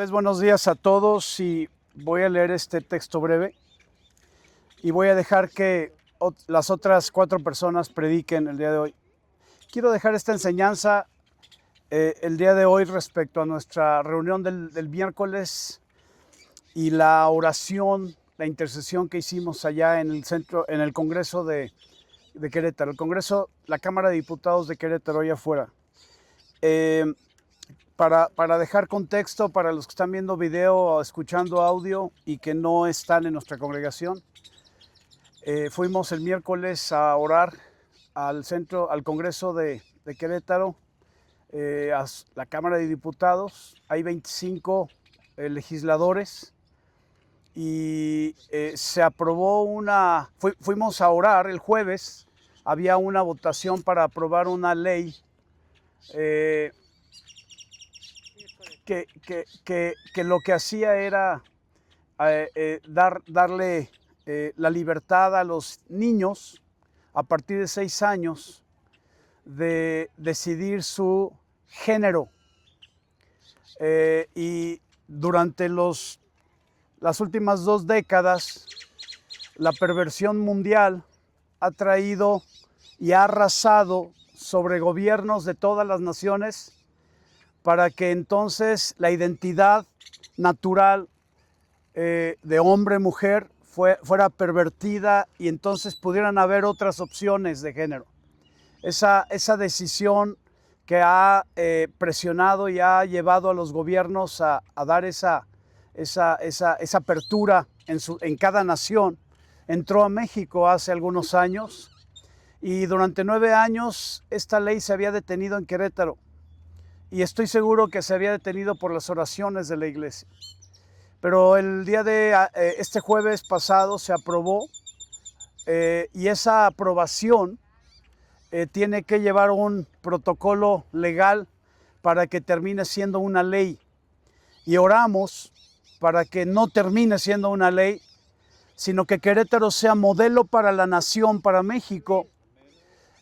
vez buenos días a todos y voy a leer este texto breve y voy a dejar que las otras 4 personas prediquen el día de hoy. Quiero dejar esta enseñanza el día de hoy respecto a nuestra reunión del miércoles y la oración, la intercesión que hicimos allá en el centro, en el Congreso de Querétaro, el Congreso, la Cámara de Diputados de Querétaro allá afuera. Para dejar contexto para los que están viendo video o escuchando audio y que no están en nuestra congregación, fuimos el miércoles a orar al Congreso de Querétaro, a la Cámara de Diputados. Hay 25 legisladores y se aprobó fuimos a orar el jueves, había una votación para aprobar una ley que lo que hacía era darle la libertad a los niños a partir de 6 años de decidir su género. Y durante las últimas 2 décadas, la perversión mundial ha traído y ha arrasado sobre gobiernos de todas las naciones para que entonces la identidad natural de hombre-mujer fuera pervertida y entonces pudieran haber otras opciones de género. Esa decisión que ha presionado y ha llevado a los gobiernos a dar esa apertura en cada nación, entró a México hace algunos años y durante 9 años esta ley se había detenido en Querétaro. Y estoy seguro que se había detenido por las oraciones de la iglesia. Pero el día de este jueves pasado se aprobó y esa aprobación tiene que llevar un protocolo legal para que termine siendo una ley. Y oramos para que no termine siendo una ley, sino que Querétaro sea modelo para la nación, para México,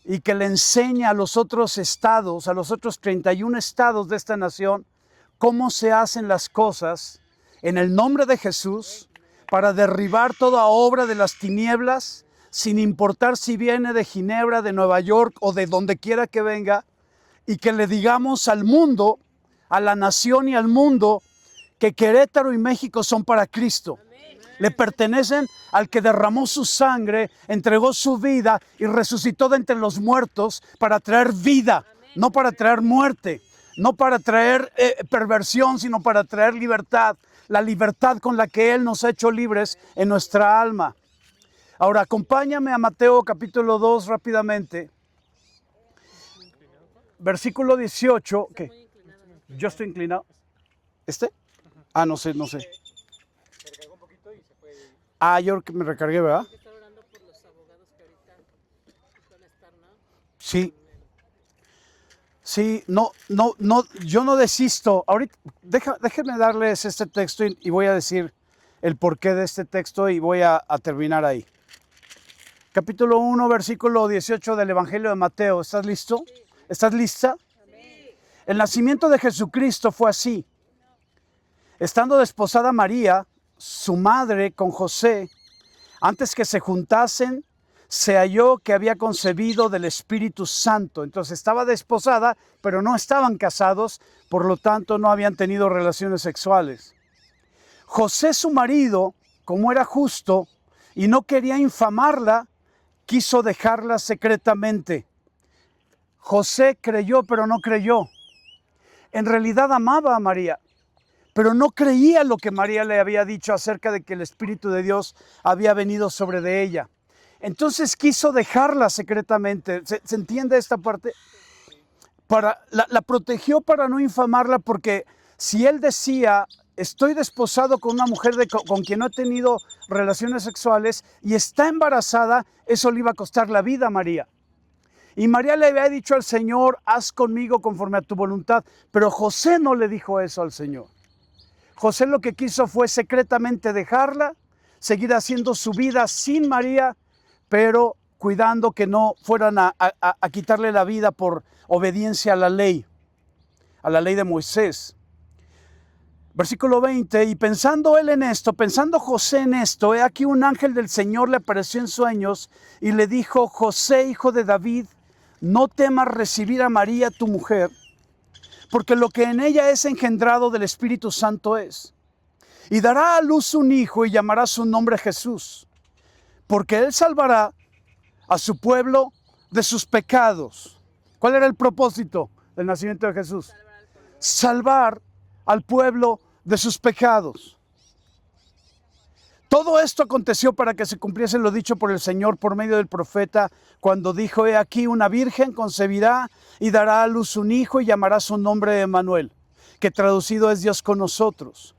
y que le enseñe a los otros estados, a los otros 31 estados de esta nación, cómo se hacen las cosas en el nombre de Jesús para derribar toda obra de las tinieblas, sin importar si viene de Ginebra, de Nueva York o de donde quiera que venga, y que le digamos al mundo, a la nación y al mundo, que Querétaro y México son para Cristo. Le pertenecen al que derramó su sangre, entregó su vida y resucitó de entre los muertos para traer vida, no para traer muerte, no para traer perversión, sino para traer libertad, la libertad con la que Él nos ha hecho libres en nuestra alma. Ahora, acompáñame a Mateo capítulo 2 rápidamente. Versículo 18. ¿Qué? ¿Yo estoy inclinado? ¿Este? Ah, no sé. Ah, yo me recargué, ¿verdad? Sí. Sí, no, yo no desisto. Ahorita, déjenme darles este texto y voy a decir el porqué de este texto y voy a terminar ahí. Capítulo 1, versículo 18 del Evangelio de Mateo. ¿Estás listo? Sí. ¿Estás lista? Sí. El nacimiento de Jesucristo fue así. Estando desposada María, su madre, con José, antes que se juntasen, se halló que había concebido del Espíritu Santo. Entonces estaba desposada, pero no estaban casados, por lo tanto no habían tenido relaciones sexuales. José, su marido, como era justo y no quería infamarla, quiso dejarla secretamente. José creyó, pero no creyó. En realidad amaba a María, pero no creía lo que María le había dicho acerca de que el Espíritu de Dios había venido sobre de ella. Entonces quiso dejarla secretamente. ¿Se entiende esta parte? La protegió para no infamarla, porque si él decía, estoy desposado con una mujer con quien no he tenido relaciones sexuales y está embarazada, eso le iba a costar la vida a María. Y María le había dicho al Señor, haz conmigo conforme a tu voluntad, pero José no le dijo eso al Señor. José lo que quiso fue secretamente dejarla, seguir haciendo su vida sin María, pero cuidando que no fueran a quitarle la vida por obediencia a la ley de Moisés. Versículo 20, y pensando él en esto, pensando José en esto, he aquí un ángel del Señor le apareció en sueños y le dijo: José, hijo de David, no temas recibir a María tu mujer, porque lo que en ella es engendrado del Espíritu Santo es. Y dará a luz un hijo y llamará su nombre Jesús, porque él salvará a su pueblo de sus pecados. ¿Cuál era el propósito del nacimiento de Jesús? Salvar al pueblo de sus pecados. Todo esto aconteció para que se cumpliese lo dicho por el Señor por medio del profeta, cuando dijo: he aquí una virgen concebirá y dará a luz un hijo y llamará su nombre Emmanuel, que traducido es Dios con nosotros.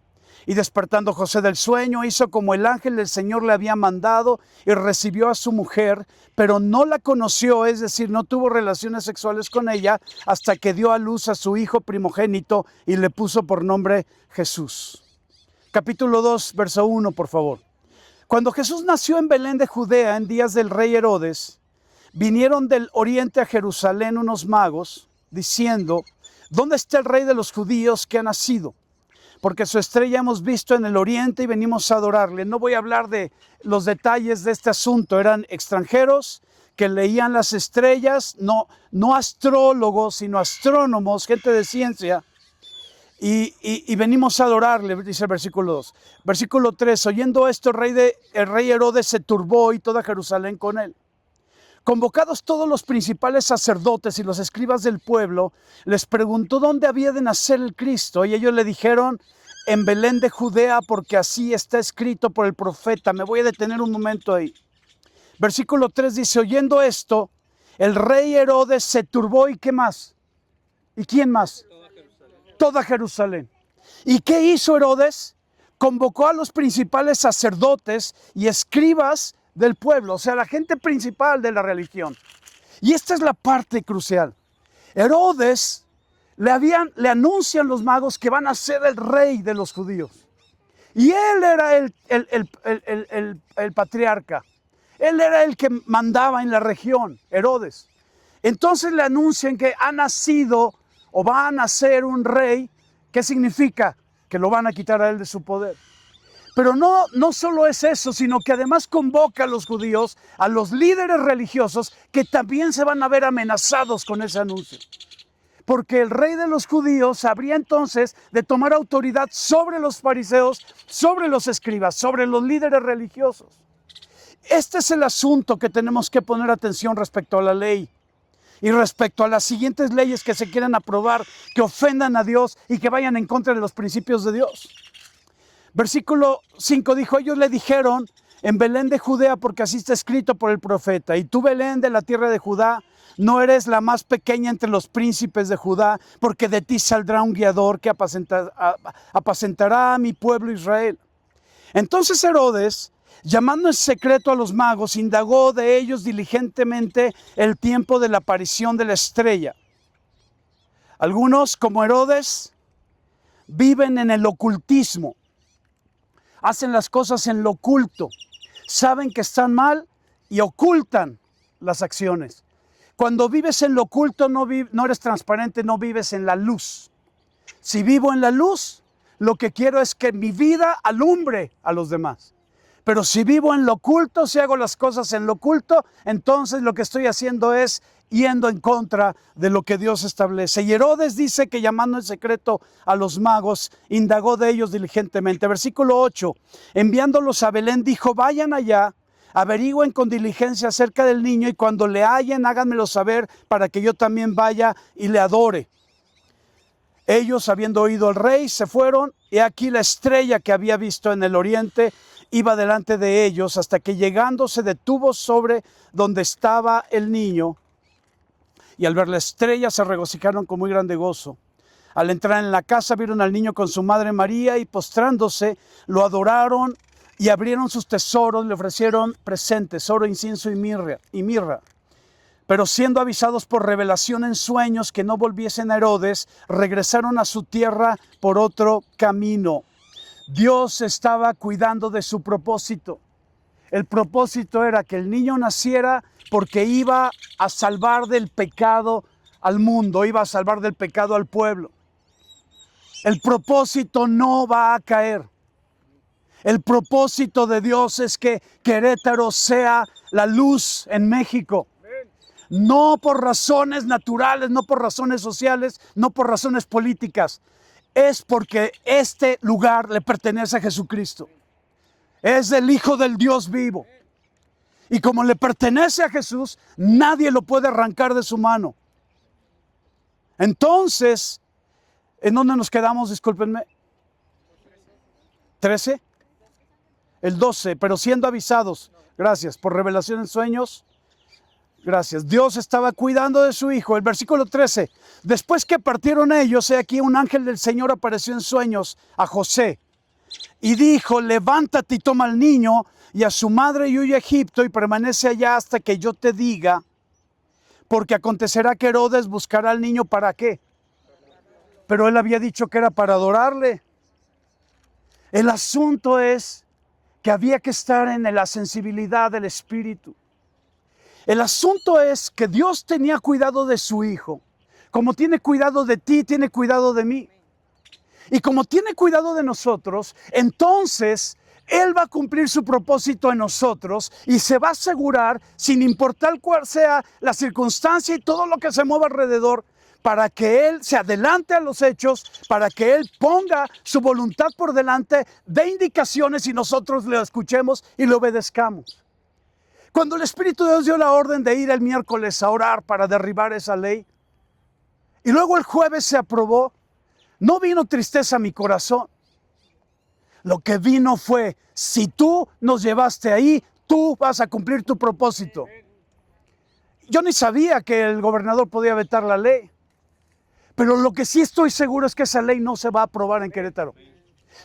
Y despertando José del sueño, hizo como el ángel del Señor le había mandado y recibió a su mujer, pero no la conoció, es decir, no tuvo relaciones sexuales con ella hasta que dio a luz a su hijo primogénito y le puso por nombre Jesús. Capítulo 2, verso 1, por favor. Cuando Jesús nació en Belén de Judea en días del rey Herodes, vinieron del oriente a Jerusalén unos magos, diciendo: ¿dónde está el rey de los judíos que ha nacido? Porque su estrella hemos visto en el oriente y venimos a adorarle. No voy a hablar de los detalles de este asunto. Eran extranjeros que leían las estrellas, no astrólogos, sino astrónomos, gente de ciencia. Y venimos a adorarle, dice el versículo 2. Versículo 3, oyendo esto, el rey Herodes se turbó y toda Jerusalén con él. Convocados todos los principales sacerdotes y los escribas del pueblo, les preguntó dónde había de nacer el Cristo, y ellos le dijeron: en Belén de Judea, porque así está escrito por el profeta. Me voy a detener un momento ahí. Versículo 3 dice: oyendo esto, el rey Herodes se turbó. ¿Y qué más? ¿Y quién más? Toda Jerusalén. ¿Y qué hizo Herodes? Convocó a los principales sacerdotes y escribas del pueblo, o sea, la gente principal de la religión. Y esta es la parte crucial. Herodes le anuncian los magos que van a ser el rey de los judíos. Y él era el patriarca. Él era el que mandaba en la región, Herodes. Entonces le anuncian que ha nacido o va a nacer un rey. ¿Qué significa? Que lo van a quitar a él de su poder. Pero no solo es eso, sino que además convoca a los judíos, a los líderes religiosos, que también se van a ver amenazados con ese anuncio. Porque el rey de los judíos habría entonces de tomar autoridad sobre los fariseos, sobre los escribas, sobre los líderes religiosos. Este es el asunto que tenemos que poner atención respecto a la ley. Y respecto a las siguientes leyes que se quieren aprobar, que ofendan a Dios y que vayan en contra de los principios de Dios. Versículo 5 dijo: ellos le dijeron: en Belén de Judea, porque así está escrito por el profeta. Y tú, Belén, de la tierra de Judá, no eres la más pequeña entre los príncipes de Judá, porque de ti saldrá un guiador que apacentará a mi pueblo Israel. Entonces Herodes, llamando en secreto a los magos, indagó de ellos diligentemente el tiempo de la aparición de la estrella. Algunos, como Herodes, viven en el ocultismo. Hacen las cosas en lo oculto. Saben que están mal y ocultan las acciones. Cuando vives en lo oculto no eres transparente, no vives en la luz. Si vivo en la luz, lo que quiero es que mi vida alumbre a los demás. Pero si vivo en lo oculto, si hago las cosas en lo oculto, entonces lo que estoy haciendo es yendo en contra de lo que Dios establece. Y Herodes dice que, llamando en secreto a los magos, indagó de ellos diligentemente. Versículo 8, enviándolos a Belén, dijo: vayan allá, averigüen con diligencia acerca del niño, y cuando le hallen, háganmelo saber para que yo también vaya y le adore. Ellos, habiendo oído al rey, se fueron, y aquí la estrella que había visto en el oriente iba delante de ellos, hasta que llegando se detuvo sobre donde estaba el niño. Y al ver la estrella se regocijaron con muy grande gozo. Al entrar en la casa vieron al niño con su madre María, y postrándose lo adoraron, y abrieron sus tesoros, le ofrecieron presentes, oro, incienso y mirra. Pero siendo avisados por revelación en sueños que no volviesen a Herodes, regresaron a su tierra por otro camino. Dios estaba cuidando de su propósito. El propósito era que el niño naciera porque iba a salvar del pecado al mundo, iba a salvar del pecado al pueblo. El propósito no va a caer. El propósito de Dios es que Querétaro sea la luz en México. No por razones naturales, no por razones sociales, no por razones políticas. Es porque este lugar le pertenece a Jesucristo. Es del Hijo del Dios vivo. Y como le pertenece a Jesús, nadie lo puede arrancar de su mano. Entonces, ¿en dónde nos quedamos? Discúlpenme. ¿13? El 12, pero siendo avisados. Gracias, por revelación en sueños. Gracias. Dios estaba cuidando de su hijo. El versículo 13. Después que partieron ellos, he aquí un ángel del Señor apareció en sueños a José. Y dijo, levántate y toma al niño y a su madre y huye a Egipto y permanece allá hasta que yo te diga. Porque acontecerá que Herodes buscará al niño ¿para qué? Pero él había dicho que era para adorarle. El asunto es que había que estar en la sensibilidad del Espíritu. El asunto es que Dios tenía cuidado de su hijo. Como tiene cuidado de ti, tiene cuidado de mí. Y como tiene cuidado de nosotros, entonces Él va a cumplir su propósito en nosotros y se va a asegurar, sin importar cuál sea la circunstancia y todo lo que se mueva alrededor, para que Él se adelante a los hechos, para que Él ponga su voluntad por delante, dé indicaciones y nosotros le escuchemos y le obedezcamos. Cuando el Espíritu de Dios dio la orden de ir el miércoles a orar para derribar esa ley, y luego el jueves se aprobó, no vino tristeza a mi corazón. Lo que vino fue, si tú nos llevaste ahí, tú vas a cumplir tu propósito. Yo ni sabía que el gobernador podía vetar la ley. Pero lo que sí estoy seguro es que esa ley no se va a aprobar en Querétaro.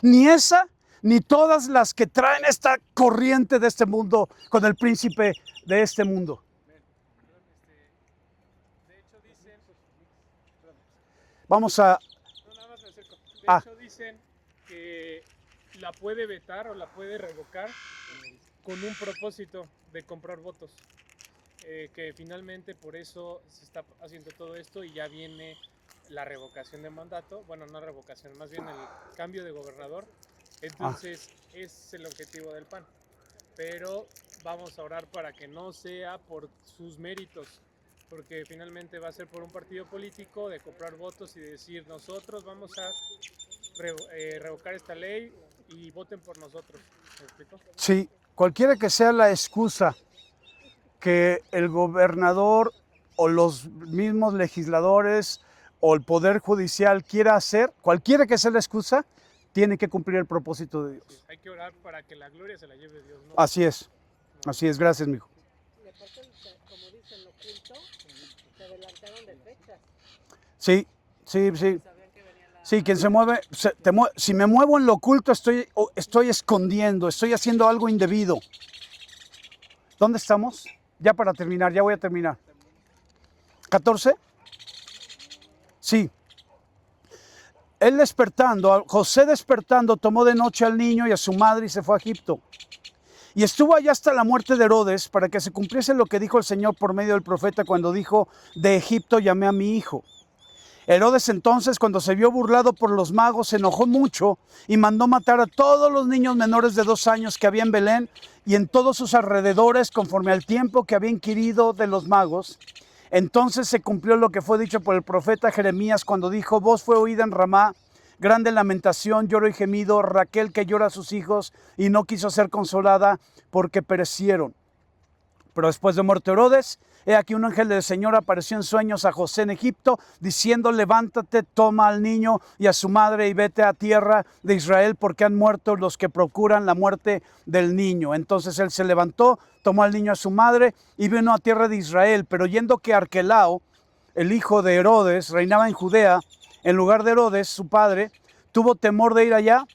Ni esa, ni todas las que traen esta corriente de este mundo con el príncipe de este mundo. Vamos a... De hecho dicen que la puede vetar o la puede revocar con un propósito de comprar votos. Que finalmente por eso se está haciendo todo esto y ya viene la revocación de mandato, bueno, no revocación, más bien el cambio de gobernador. Entonces es el objetivo del PAN. Pero vamos a orar para que no sea por sus méritos, porque finalmente va a ser por un partido político de comprar votos y de decir nosotros vamos a revocar esta ley y voten por nosotros. ¿Me explico? Sí, cualquiera que sea la excusa que el gobernador o los mismos legisladores o el Poder Judicial quiera hacer, cualquiera que sea la excusa, tiene que cumplir el propósito de Dios. Sí, hay que orar para que la gloria se la lleve Dios, ¿no? Así es, gracias, mijo. Y aparte, como dicen, lo oculto, se adelantaron de fechas. Sí. Sí, quien se mueve, si me muevo en lo oculto, estoy escondiendo, estoy haciendo algo indebido. ¿Dónde estamos? Ya para terminar, ya voy a terminar. ¿14? Sí. Él despertando, José despertando, tomó de noche al niño y a su madre y se fue a Egipto. Y estuvo allá hasta la muerte de Herodes, para que se cumpliese lo que dijo el Señor por medio del profeta cuando dijo, de Egipto llamé a mi hijo. Herodes entonces, cuando se vio burlado por los magos, se enojó mucho y mandó matar a todos los niños menores de 2 años que había en Belén y en todos sus alrededores, conforme al tiempo que había inquirido de los magos. Entonces se cumplió lo que fue dicho por el profeta Jeremías cuando dijo, voz fue oída en Ramá, grande lamentación, lloro y gemido, Raquel que llora a sus hijos y no quiso ser consolada porque perecieron. Pero después de muerto Herodes, he aquí un ángel del Señor apareció en sueños a José en Egipto, diciendo, levántate, toma al niño y a su madre y vete a tierra de Israel, porque han muerto los que procuran la muerte del niño. Entonces él se levantó, tomó al niño a su madre y vino a tierra de Israel. Pero oyendo que Arquelao, el hijo de Herodes, reinaba en Judea, en lugar de Herodes, su padre, tuvo temor de ir allá,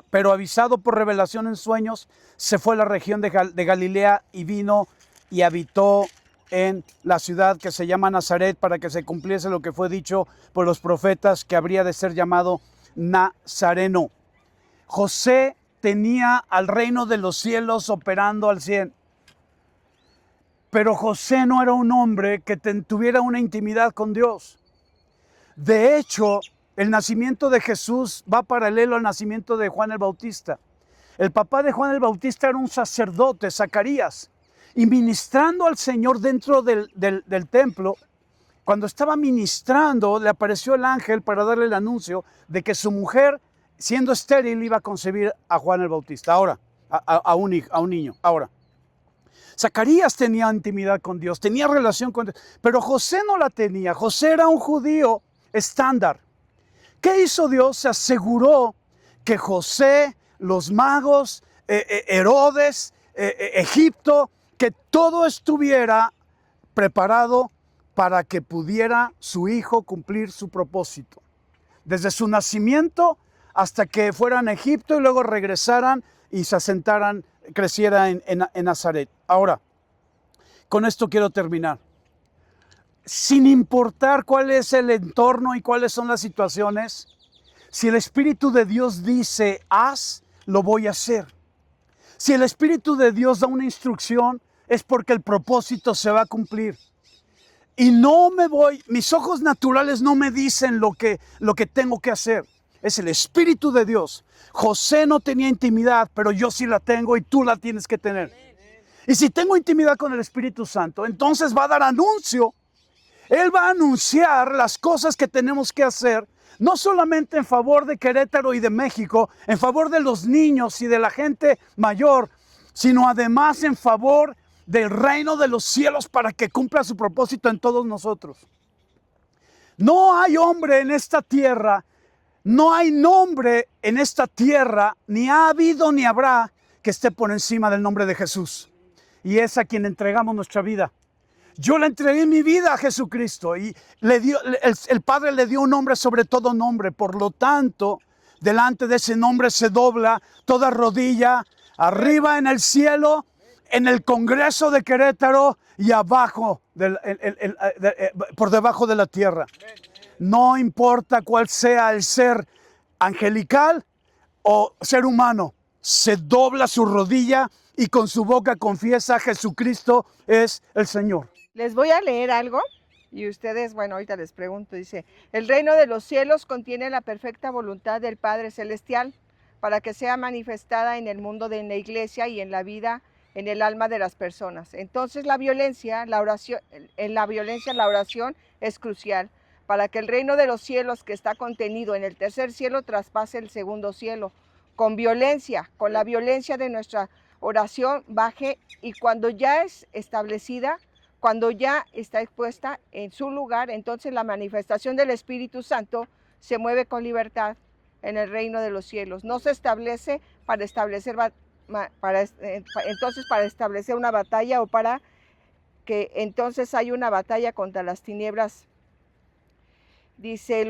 pero avisado por revelación en sueños, se fue a la región de Galilea y vino y habitó en la ciudad que se llama Nazaret, para que se cumpliese lo que fue dicho por los profetas, que habría de ser llamado Nazareno. José tenía al reino de los cielos operando al 100. Pero José no era un hombre que tuviera una intimidad con Dios. De hecho, El nacimiento de Jesús va paralelo al nacimiento de Juan el Bautista. El papá de Juan el Bautista era un sacerdote, Zacarías, y ministrando al Señor dentro del templo, cuando estaba ministrando, le apareció el ángel para darle el anuncio de que su mujer, siendo estéril, iba a concebir a Juan el Bautista. Ahora, a un niño. Ahora, Zacarías tenía intimidad con Dios, tenía relación con Dios, pero José no la tenía. José era un judío estándar. ¿Qué hizo Dios? Se aseguró que José, los magos, Herodes, Egipto, que todo estuviera preparado para que pudiera su hijo cumplir su propósito. Desde su nacimiento hasta que fueran a Egipto y luego regresaran y se asentaran, creciera en Nazaret. Ahora, con esto quiero terminar. Sin importar cuál es el entorno y cuáles son las situaciones, si el Espíritu de Dios dice, haz, lo voy a hacer. Si el Espíritu de Dios da una instrucción, es porque el propósito se va a cumplir. Y no me voy, mis ojos naturales no me dicen lo que tengo que hacer. Es el Espíritu de Dios. José no tenía intimidad, pero yo sí la tengo y tú la tienes que tener. Y si tengo intimidad con el Espíritu Santo, entonces va a dar anuncio. Él va a anunciar las cosas que tenemos que hacer, no solamente en favor de Querétaro y de México, en favor de los niños y de la gente mayor, sino además en favor del reino de los cielos para que cumpla su propósito en todos nosotros. No hay hombre en esta tierra, no hay nombre en esta tierra, ni ha habido ni habrá que esté por encima del nombre de Jesús. Y es a quien entregamos nuestra vida. Yo le entregué mi vida a Jesucristo y el Padre le dio un nombre sobre todo nombre. Por lo tanto, delante de ese nombre se dobla toda rodilla, arriba en el cielo, en el Congreso de Querétaro y abajo, por debajo de la tierra. No importa cuál sea el ser angelical o ser humano, se dobla su rodilla y con su boca confiesa: Jesucristo es el Señor. Les voy a leer algo y ustedes, bueno, ahorita les pregunto. Dice, el reino de los cielos contiene la perfecta voluntad del Padre Celestial para que sea manifestada en el mundo de la iglesia y en la vida, en el alma de las personas. Entonces la oración es crucial para que el reino de los cielos que está contenido en el tercer cielo traspase el segundo cielo. Con la violencia de nuestra oración baje, y cuando ya es establecida, cuando ya está expuesta en su lugar, entonces la manifestación del Espíritu Santo se mueve con libertad en el reino de los cielos. No se establece para establecer una batalla, o para que entonces hay una batalla contra las tinieblas. Dice,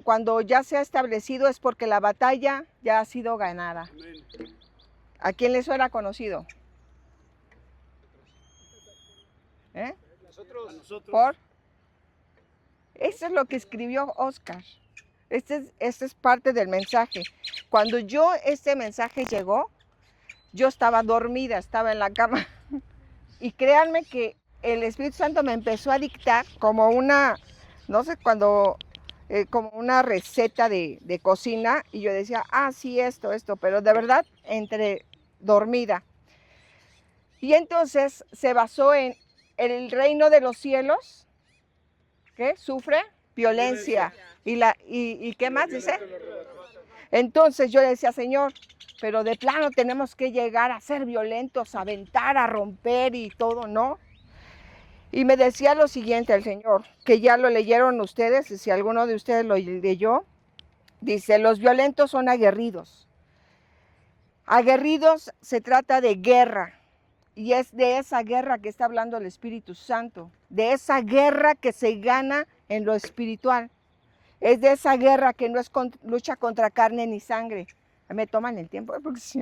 cuando ya se ha establecido es porque la batalla ya ha sido ganada. Amén. ¿A quién le suena conocido? Nosotros. ¿Por? Eso es lo que escribió Oscar. Este es parte del mensaje. Cuando este mensaje llegó, yo estaba dormida, estaba en la cama. Y créanme que el Espíritu Santo me empezó a dictar como una, no sé, como una receta de cocina. Y yo decía, sí, esto, pero de verdad, entre dormida. Y entonces se basó en el reino de los cielos, que sufre violencia. ¿Y qué más dice? Entonces yo decía, Señor, pero de plano tenemos que llegar a ser violentos, a aventar, a romper y todo, ¿no? Y me decía lo siguiente el Señor, que ya lo leyeron ustedes, y si alguno de ustedes lo leyó, dice, los violentos son aguerridos. Aguerridos se trata de guerra. Y es de esa guerra que está hablando el Espíritu Santo, de esa guerra que se gana en lo espiritual. Es de esa guerra que no es lucha contra carne ni sangre. Me toman el tiempo, porque sí,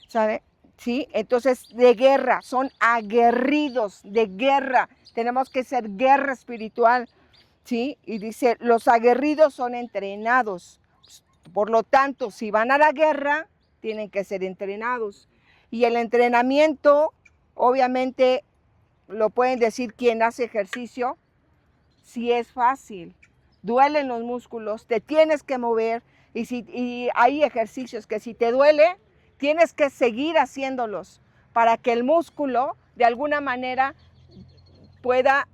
¿sabe? Sí, entonces de guerra, son aguerridos de guerra. Tenemos que ser guerra espiritual, ¿sí? Y dice, los aguerridos son entrenados. Por lo tanto, si van a la guerra, tienen que ser entrenados. Y el entrenamiento, obviamente, lo pueden decir quien hace ejercicio, sí es fácil, duelen los músculos, te tienes que mover y hay ejercicios que si te duele, tienes que seguir haciéndolos para que el músculo de alguna manera pueda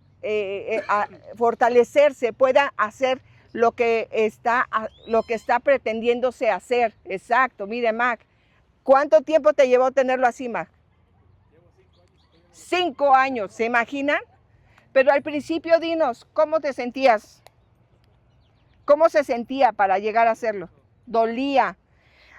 fortalecerse, pueda hacer lo que está pretendiéndose hacer. Exacto, mire, Mac, ¿cuánto tiempo te llevó tenerlo así, Mac? 5 años, ¿se imaginan? Pero al principio dinos, ¿cómo te sentías? ¿Cómo se sentía para llegar a hacerlo? Dolía.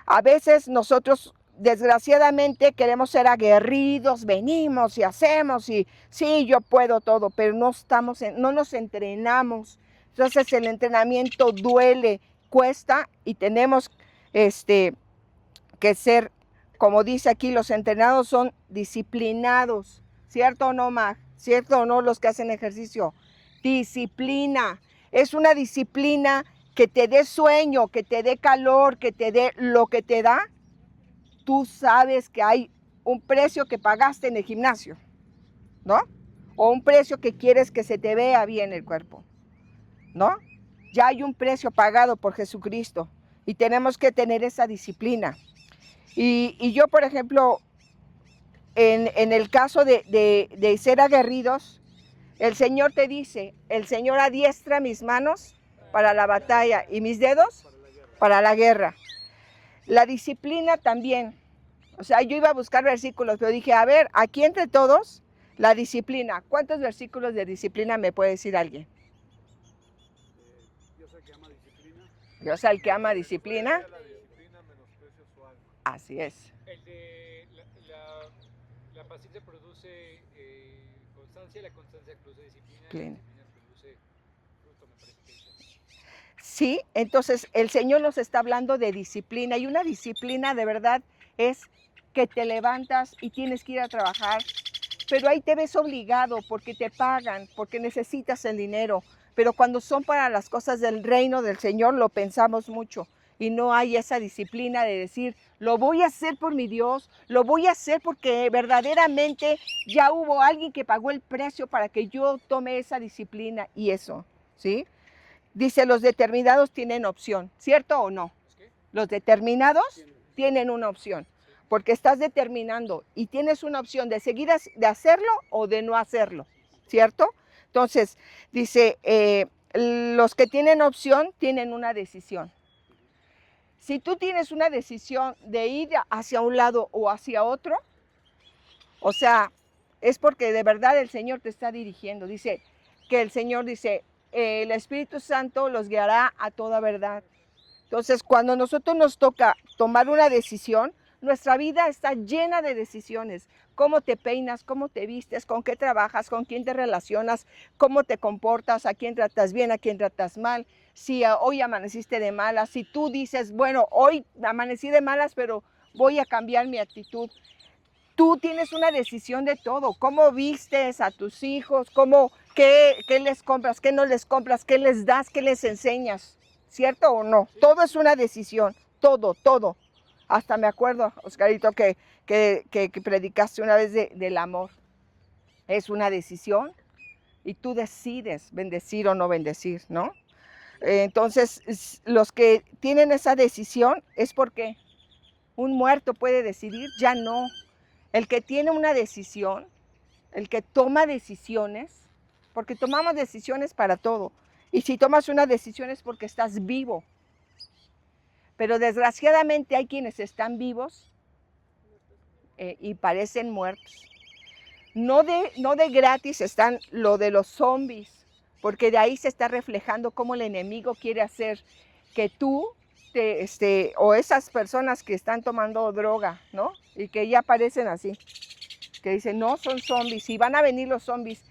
A veces nosotros, desgraciadamente, queremos ser aguerridos, venimos y hacemos y sí, yo puedo todo, pero no nos entrenamos. Entonces el entrenamiento duele, cuesta y tenemos que ser, como dice aquí, los entrenados son disciplinados. ¿Cierto o no, Mag? ¿Cierto o no los que hacen ejercicio? Disciplina. Es una disciplina que te dé sueño, que te dé calor, que te dé lo que te da. Tú sabes que hay un precio que pagaste en el gimnasio, ¿no? O un precio que quieres que se te vea bien el cuerpo, ¿no? Ya hay un precio pagado por Jesucristo y tenemos que tener esa disciplina. Y yo, por ejemplo, en el caso de ser aguerridos, el Señor te dice, el Señor adiestra mis manos para la batalla y mis dedos para la guerra. La disciplina también. O sea, yo iba a buscar versículos, pero dije, a ver, aquí entre todos, la disciplina. ¿Cuántos versículos de disciplina me puede decir alguien? Dios el que ama disciplina. Dios al que ama disciplina. La disciplina menosprecia su alma. Así es. El de la paciencia produce constancia, la constancia produce disciplina, la Bien. disciplina produce fruto, me parece que dice. Sí, entonces el Señor nos está hablando de disciplina y una disciplina de verdad es que te levantas y tienes que ir a trabajar, pero ahí te ves obligado porque te pagan, porque necesitas el dinero, pero cuando son para las cosas del reino del Señor lo pensamos mucho y no hay esa disciplina de decir, lo voy a hacer por mi Dios, lo voy a hacer porque verdaderamente ya hubo alguien que pagó el precio para que yo tome esa disciplina y eso, ¿sí? Dice, los determinados tienen opción, ¿cierto o no? Los determinados tienen una opción, porque estás determinando y tienes una opción de seguir, de hacerlo o de no hacerlo, ¿cierto? Entonces, dice, los que tienen opción tienen una decisión. Si tú tienes una decisión de ir hacia un lado o hacia otro, o sea, es porque de verdad el Señor te está dirigiendo. Dice que el Señor dice, el Espíritu Santo los guiará a toda verdad. Entonces, cuando a nosotros nos toca tomar una decisión, nuestra vida está llena de decisiones. Cómo te peinas, cómo te vistes, con qué trabajas, con quién te relacionas, cómo te comportas, a quién tratas bien, a quién tratas mal. Si hoy amaneciste de malas, si tú dices, bueno, hoy amanecí de malas, pero voy a cambiar mi actitud. Tú tienes una decisión de todo, cómo vistes a tus hijos, qué les compras, qué no les compras, qué les das, qué les enseñas, ¿cierto o no? Todo es una decisión, todo, todo. Hasta me acuerdo, Oscarito, que predicaste una vez del amor. Es una decisión y tú decides bendecir o no bendecir, ¿no? Entonces, los que tienen esa decisión es porque un muerto puede decidir, ya no. El que tiene una decisión, el que toma decisiones, porque tomamos decisiones para todo. Y si tomas una decisión es porque estás vivo. Pero desgraciadamente hay quienes están vivos y parecen muertos. No de gratis están lo de los zombies, porque de ahí se está reflejando cómo el enemigo quiere hacer que tú, o esas personas que están tomando droga, ¿no? Y que ya parecen así, que dicen, no, son zombies, y van a venir los zombies.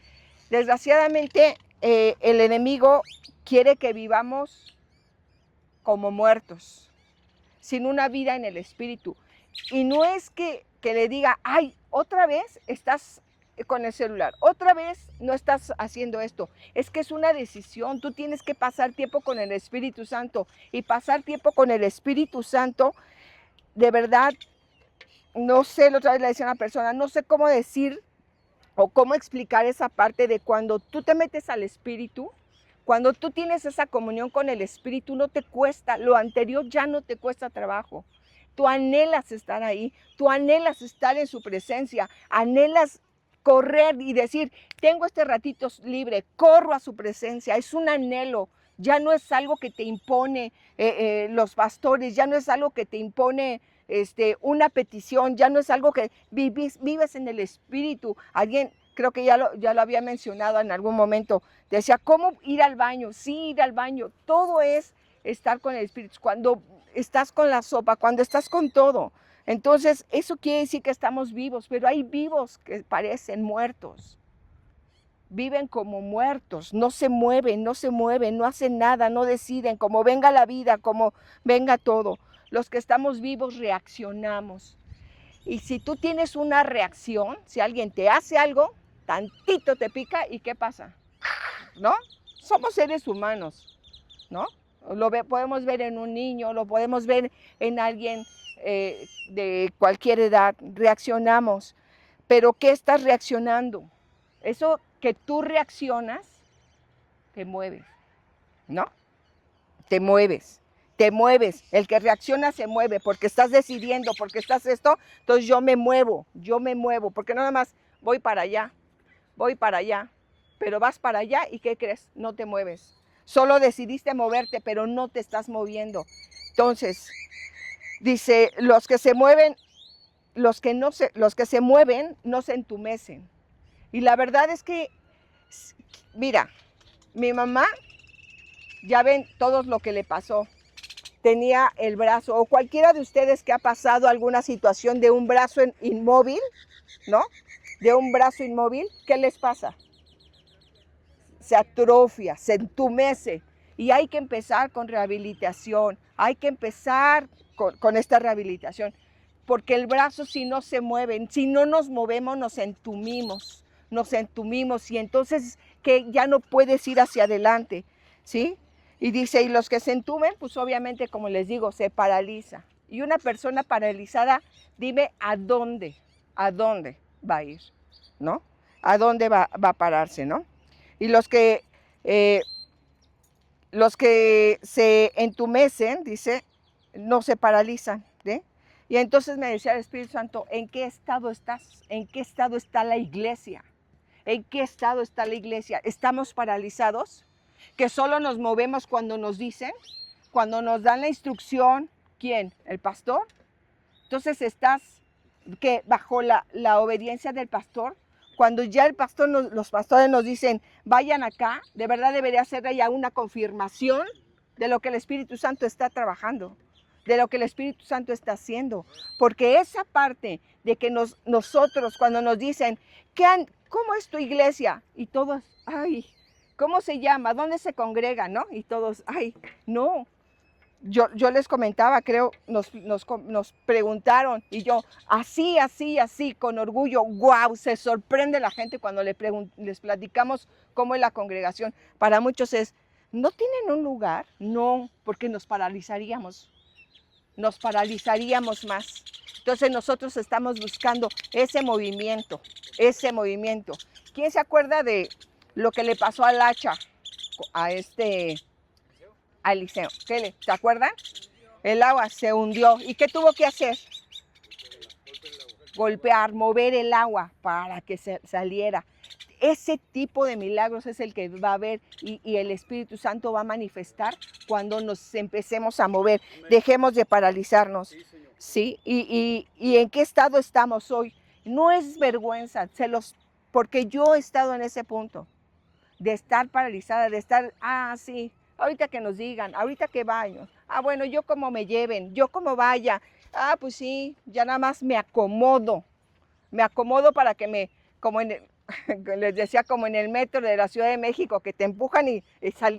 Desgraciadamente, el enemigo quiere que vivamos como muertos, sin una vida en el espíritu. Y no es que le diga, ay, otra vez estás con el celular, otra vez no estás haciendo esto. Es que es una decisión, tú tienes que pasar tiempo con el Espíritu Santo. Y pasar tiempo con el Espíritu Santo, de verdad, no sé, la otra vez le decía a una persona, no sé cómo decir o cómo explicar esa parte de cuando tú te metes al Espíritu, Cuando tú tienes esa comunión con el Espíritu, no te cuesta, lo anterior ya no te cuesta trabajo. Tú anhelas estar ahí, tú anhelas estar en su presencia, anhelas correr y decir, tengo este ratito libre, corro a su presencia, es un anhelo, ya no es algo que te impone los pastores, ya no es algo que te impone una petición, ya no es algo que vives en el Espíritu. Alguien, creo que ya lo había mencionado en algún momento, decía, ¿cómo ir al baño? Sí, ir al baño, todo es estar con el Espíritu, cuando estás con la sopa, cuando estás con todo. Entonces, eso quiere decir que estamos vivos, pero hay vivos que parecen muertos. Viven como muertos, no se mueven, no hacen nada, no deciden, como venga la vida, como venga todo. Los que estamos vivos reaccionamos. Y si tú tienes una reacción, si alguien te hace algo, tantito te pica y ¿qué pasa? ¿No? Somos seres humanos, ¿no? Podemos ver en un niño, lo podemos ver en alguien de cualquier edad, reaccionamos. Pero ¿qué estás reaccionando? Eso que tú reaccionas, te mueves, ¿no? Te mueves. El que reacciona se mueve porque estás decidiendo, porque estás esto, entonces yo me muevo, porque no nada más voy para allá, pero vas para allá y ¿qué crees? No te mueves. Solo decidiste moverte, pero no te estás moviendo. Entonces, dice, los que se mueven no se entumecen. Y la verdad es que, mira, mi mamá, ya ven todos lo que le pasó. Tenía el brazo, o cualquiera de ustedes que ha pasado alguna situación de un brazo inmóvil, ¿no? De un brazo inmóvil, ¿qué les pasa? Se atrofia, se entumece. Y hay que empezar con rehabilitación, hay que empezar con esta rehabilitación. Porque el brazo si no se mueve, si no nos movemos, nos entumimos y entonces que ya no puedes ir hacia adelante, ¿sí? Y dice, y los que se entumen, pues obviamente, como les digo, se paraliza. Y una persona paralizada, dime, ¿a dónde va a ir? ¿No? ¿A dónde va a pararse, no? Y los que se entumecen, dice, no se paralizan, ¿sí? Y entonces me decía el Espíritu Santo, ¿en qué estado estás? ¿En qué estado está la iglesia? ¿En qué estado está la iglesia? ¿Estamos paralizados? ¿Que solo nos movemos cuando nos dicen? ¿Cuando nos dan la instrucción? ¿Quién? ¿El pastor? Entonces estás que bajo la obediencia del pastor. Cuando ya los pastores nos dicen, vayan acá, de verdad debería ser ya una confirmación de lo que el Espíritu Santo está trabajando, de lo que el Espíritu Santo está haciendo. Porque esa parte de que nosotros, cuando nos dicen, ¿cómo es tu iglesia? Y todos, ay, ¿cómo se llama? ¿Dónde se congrega? ¿No? Y todos, ay, no. Yo les comentaba, creo, nos preguntaron, y yo, así, con orgullo, wow, se sorprende la gente cuando les platicamos cómo es la congregación. Para muchos es, ¿no tienen un lugar? No, porque nos paralizaríamos más. Entonces nosotros estamos buscando ese movimiento. ¿Quién se acuerda de lo que le pasó al hacha, a Eliseo? ¿Se acuerdan? El agua se hundió. ¿Y qué tuvo que hacer? Golpear, mover el agua para que saliera. Ese tipo de milagros es el que va a haber y el Espíritu Santo va a manifestar cuando nos empecemos a mover. Dejemos de paralizarnos. ¿Sí? ¿Y en qué estado estamos hoy? No es vergüenza, porque yo he estado en ese punto de estar paralizada, de estar, sí, ahorita que nos digan, ahorita que vayan, bueno, yo como me lleven, yo como vaya, pues sí, ya nada más me acomodo para que les decía, como en el metro de la Ciudad de México, que te empujan y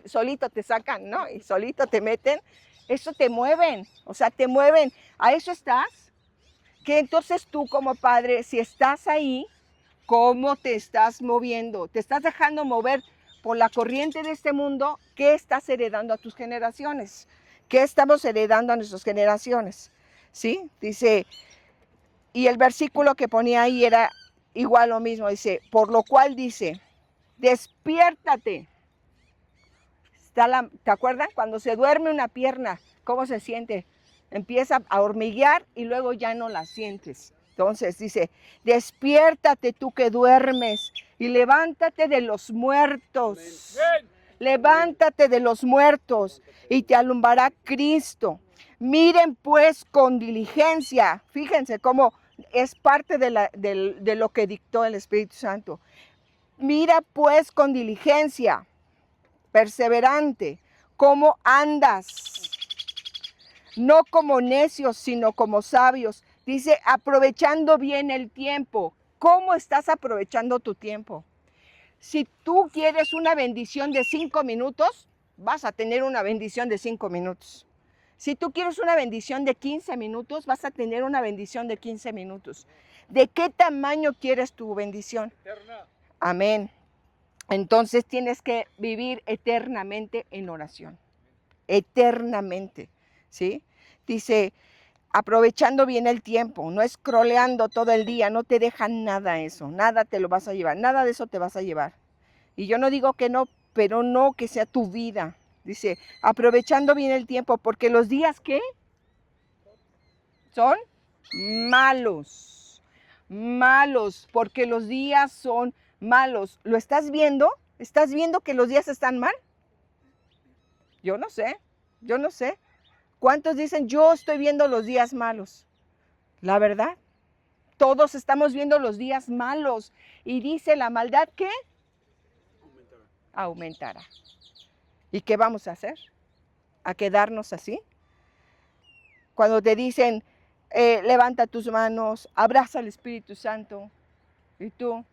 solito te sacan, ¿no? Y solito te meten, eso te mueven, a eso estás, que entonces tú como padre, si estás ahí, ¿cómo te estás moviendo? ¿Te estás dejando mover por la corriente de este mundo? ¿Qué estás heredando a tus generaciones? ¿Qué estamos heredando a nuestras generaciones? ¿Sí? Dice, y el versículo que ponía ahí era igual lo mismo, dice, por lo cual dice, despiértate, ¿te acuerdan? Cuando se duerme una pierna, ¿cómo se siente? Empieza a hormiguear y luego ya no la sientes. Entonces dice, despiértate tú que duermes y levántate de los muertos. Levántate de los muertos y te alumbrará Cristo. Miren pues con diligencia, fíjense cómo es parte de lo que dictó el Espíritu Santo. Mira pues con diligencia, perseverante, cómo andas, no como necios, sino como sabios. Dice, aprovechando bien el tiempo. ¿Cómo estás aprovechando tu tiempo? Si tú quieres una bendición de 5 minutos, vas a tener una bendición de 5 minutos. Si tú quieres una bendición de 15 minutos, vas a tener una bendición de 15 minutos. ¿De qué tamaño quieres tu bendición? Eterna. Amén. Entonces tienes que vivir eternamente en oración. Eternamente, ¿sí? Dice, aprovechando bien el tiempo, no scrolleando todo el día, no te deja nada eso, nada te lo vas a llevar, nada de eso te vas a llevar. Y yo no digo que no, pero no que sea tu vida. Dice, aprovechando bien el tiempo, porque los días, ¿qué? Son malos, malos, porque los días son malos. ¿Lo estás viendo? ¿Estás viendo que los días están mal? Yo no sé. ¿Cuántos dicen, yo estoy viendo los días malos? La verdad, todos estamos viendo los días malos. Y dice la maldad, ¿qué? Aumentará. ¿Y qué vamos a hacer? ¿A quedarnos así? Cuando te dicen, levanta tus manos, abraza al Espíritu Santo. ¿Y tú?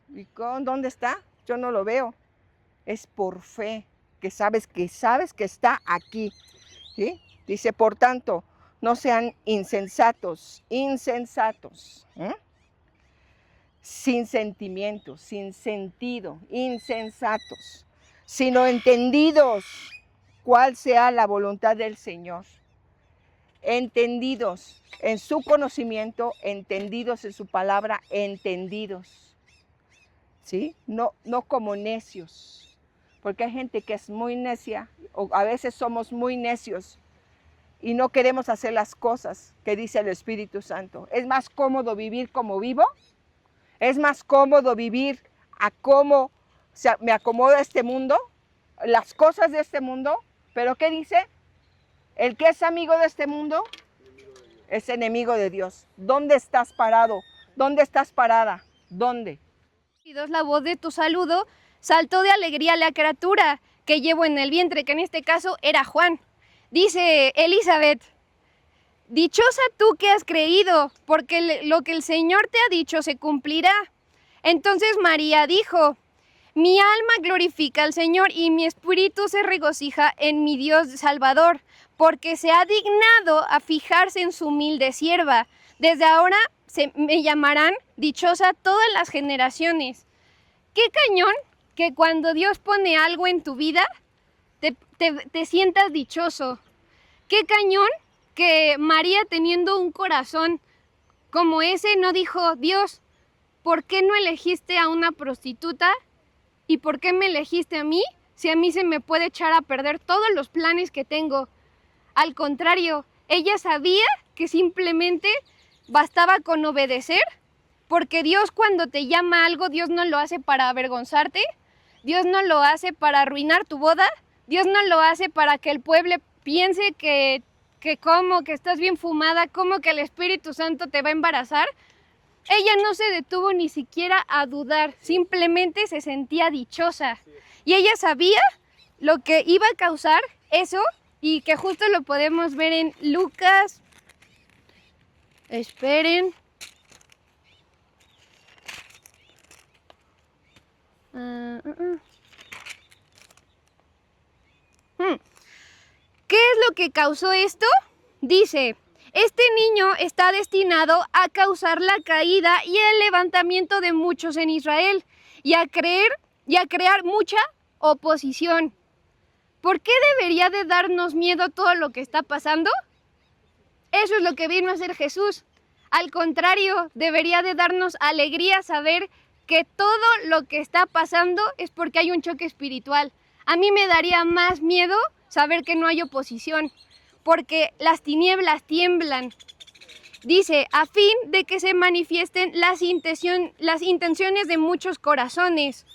¿Dónde está? Yo no lo veo. Es por fe, que sabes que está aquí. ¿Sí? Dice, por tanto, no sean insensatos, sin sentimientos, sin sentido, insensatos, sino entendidos cuál sea la voluntad del Señor. Entendidos en su conocimiento, entendidos en su palabra, entendidos. ¿Sí? No como necios, porque hay gente que es muy necia, o a veces somos muy necios y no queremos hacer las cosas que dice el Espíritu Santo. Es más cómodo vivir como vivo, es más cómodo vivir a cómo me acomoda este mundo, las cosas de este mundo, pero ¿qué dice? El que es amigo de este mundo es enemigo de Dios. ¿Dónde estás parado? ¿Dónde estás parada? ¿Dónde? La voz de tu saludo saltó de alegría la criatura que llevo en el vientre, que en este caso era Juan. Dice Elizabeth, dichosa tú que has creído, porque lo que el Señor te ha dicho se cumplirá. Entonces María dijo, mi alma glorifica al Señor y mi espíritu se regocija en mi Dios Salvador, porque se ha dignado a fijarse en su humilde sierva. Desde ahora me llamarán dichosa todas las generaciones. Qué cañón que cuando Dios pone algo en tu vida, te sientas dichoso. Qué cañón que María, teniendo un corazón como ese, no dijo, Dios, ¿por qué no elegiste a una prostituta? ¿Y por qué me elegiste a mí? Si a mí se me puede echar a perder todos los planes que tengo. Al contrario, ella sabía que simplemente bastaba con obedecer, porque Dios cuando te llama a algo, Dios no lo hace para avergonzarte, Dios no lo hace para arruinar tu boda, Dios no lo hace para que el pueblo piense que como que estás bien fumada, como que el Espíritu Santo te va a embarazar. Ella no se detuvo ni siquiera a dudar, simplemente se sentía dichosa. Y ella sabía lo que iba a causar eso, y que justo lo podemos ver en Lucas. Esperen. ¿Qué es lo que causó esto? Dice, este niño está destinado a causar la caída y el levantamiento de muchos en Israel y a crear mucha oposición. ¿Por qué debería de darnos miedo todo lo que está pasando? Eso es lo que vino a hacer Jesús. Al contrario, debería de darnos alegría saber que todo lo que está pasando es porque hay un choque espiritual. A mí me daría más miedo saber que no hay oposición, porque las tinieblas tiemblan. Dice, a fin de que se manifiesten las intenciones de muchos corazones.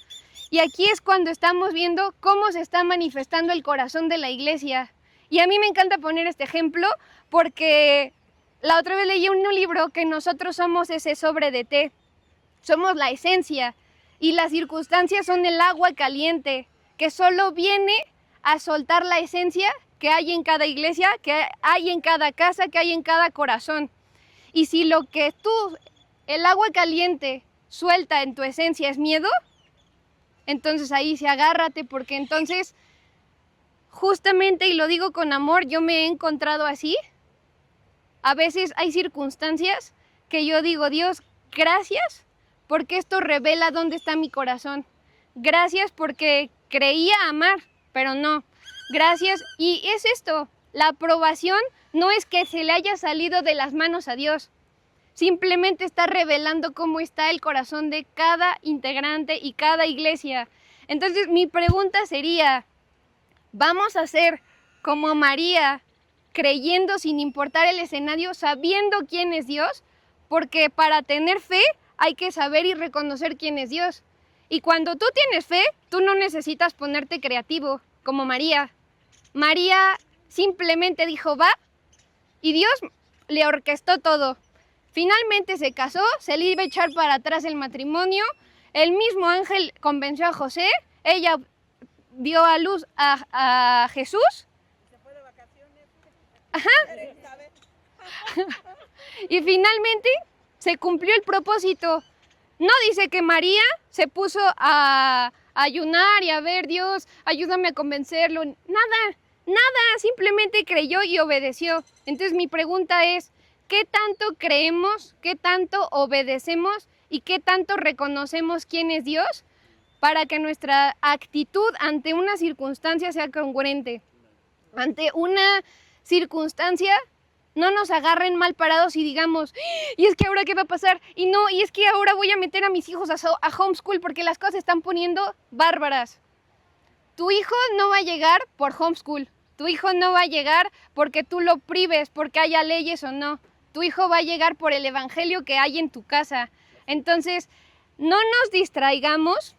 Y aquí es cuando estamos viendo cómo se está manifestando el corazón de la iglesia. Y a mí me encanta poner este ejemplo porque la otra vez leí un libro que nosotros somos ese sobre de té. Somos la esencia y las circunstancias son el agua caliente que solo viene a soltar la esencia que hay en cada iglesia, que hay en cada casa, que hay en cada corazón. Y si lo que el agua caliente, suelta en tu esencia es miedo, entonces ahí sí agárrate, porque entonces, justamente, y lo digo con amor, yo me he encontrado así. A veces hay circunstancias que yo digo, Dios, gracias, porque esto revela dónde está mi corazón. Gracias porque creía amar, pero no. Gracias, y es esto, la aprobación no es que se le haya salido de las manos a Dios. Simplemente está revelando cómo está el corazón de cada integrante y cada iglesia. Entonces mi pregunta sería, ¿vamos a ser como María, creyendo sin importar el escenario, sabiendo quién es Dios? Porque para tener fe hay que saber y reconocer quién es Dios. Y cuando tú tienes fe, tú no necesitas ponerte creativo, como María. María simplemente dijo, va, y Dios le orquestó todo. Finalmente se casó, se le iba a echar para atrás el matrimonio, el mismo ángel convenció a José, ella dio a luz a Jesús. Se fue de vacaciones. Ajá. Y finalmente se cumplió el propósito. No dice que María se puso a ayunar y a ver, Dios, ayúdame a convencerlo. Nada, simplemente creyó y obedeció. Entonces mi pregunta es, ¿qué tanto creemos, qué tanto obedecemos y qué tanto reconocemos quién es Dios para que nuestra actitud ante una circunstancia sea congruente? Ante una circunstancia no nos agarren mal parados y digamos, y es que ahora qué va a pasar, y no, y es que ahora voy a meter a mis hijos a homeschool porque las cosas se están poniendo bárbaras. Tu hijo no va a llegar por homeschool, tu hijo no va a llegar porque tú lo prives, porque haya leyes o no. Tu hijo va a llegar por el evangelio que hay en tu casa. Entonces, no nos distraigamos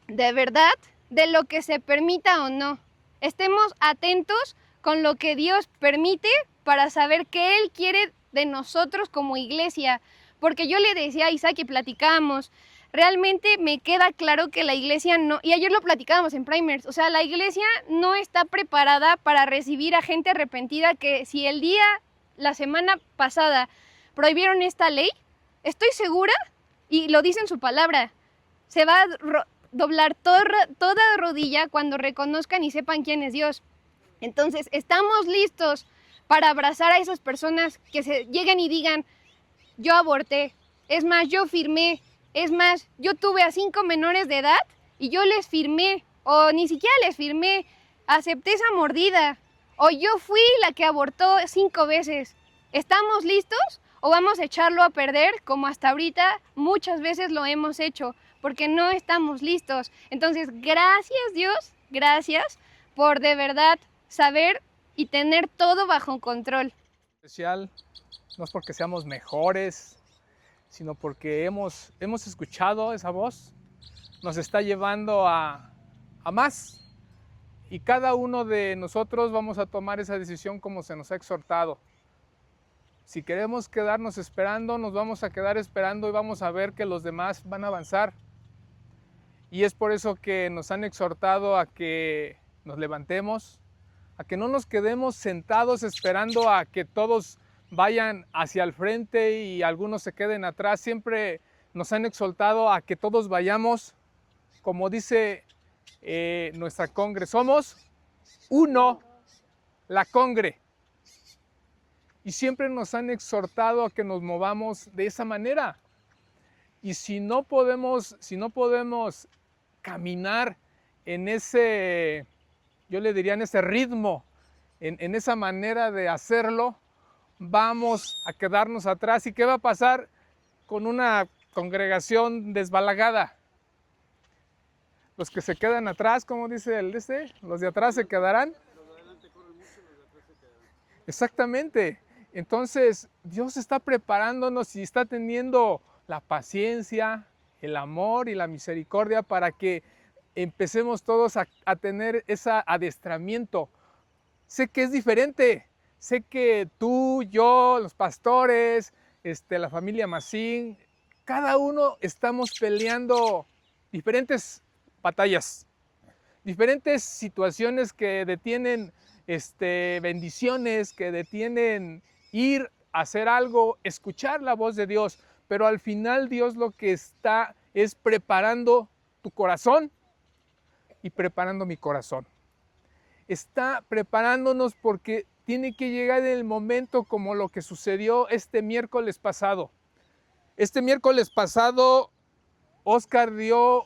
de verdad de lo que se permita o no. Estemos atentos con lo que Dios permite para saber qué Él quiere de nosotros como iglesia. Porque yo le decía a Isaac y platicábamos, realmente me queda claro que la iglesia no, y ayer lo platicábamos en Primers, o sea, la iglesia no está preparada para recibir a gente arrepentida que si la semana pasada prohibieron esta ley, estoy segura, y lo dice en su palabra, se va a doblar toda rodilla cuando reconozcan y sepan quién es Dios. Entonces, estamos listos para abrazar a esas personas que se lleguen y digan, yo aborté, es más, yo firmé, es más, yo tuve a 5 menores de edad y yo les firmé, o ni siquiera les firmé, acepté esa mordida, o yo fui la que abortó 5 veces. ¿Estamos listos o vamos a echarlo a perder como hasta ahorita muchas veces lo hemos hecho? Porque no estamos listos. Entonces, gracias Dios, gracias por de verdad saber y tener todo bajo control. Especial, no es porque seamos mejores, sino porque hemos escuchado esa voz, nos está llevando a más. Y cada uno de nosotros vamos a tomar esa decisión como se nos ha exhortado. Si queremos quedarnos esperando, nos vamos a quedar esperando y vamos a ver que los demás van a avanzar. Y es por eso que nos han exhortado a que nos levantemos, a que no nos quedemos sentados esperando a que todos vayan hacia el frente y algunos se queden atrás. Siempre nos han exhortado a que todos vayamos, como dice nuestra congre, somos uno, la congre. Y siempre nos han exhortado a que nos movamos de esa manera. Y si no podemos caminar en ese, yo le diría en ese ritmo, en esa manera de hacerlo, vamos a quedarnos atrás. ¿Y qué va a pasar con una congregación desbalagada? Los que se quedan atrás, como dice los de atrás se quedarán Exactamente. Entonces, Dios está preparándonos y está teniendo la paciencia, el amor y la misericordia para que empecemos todos a tener ese adiestramiento. Sé que es diferente. Sé que tú, yo, los pastores, la familia Massín, cada uno estamos peleando diferentes batallas, diferentes situaciones que detienen bendiciones, que detienen ir a hacer algo, escuchar la voz de Dios. Pero al final Dios lo que está es preparando tu corazón y preparando mi corazón. Está preparándonos porque tiene que llegar el momento como lo que sucedió este miércoles pasado. Este miércoles pasado, Oscar dio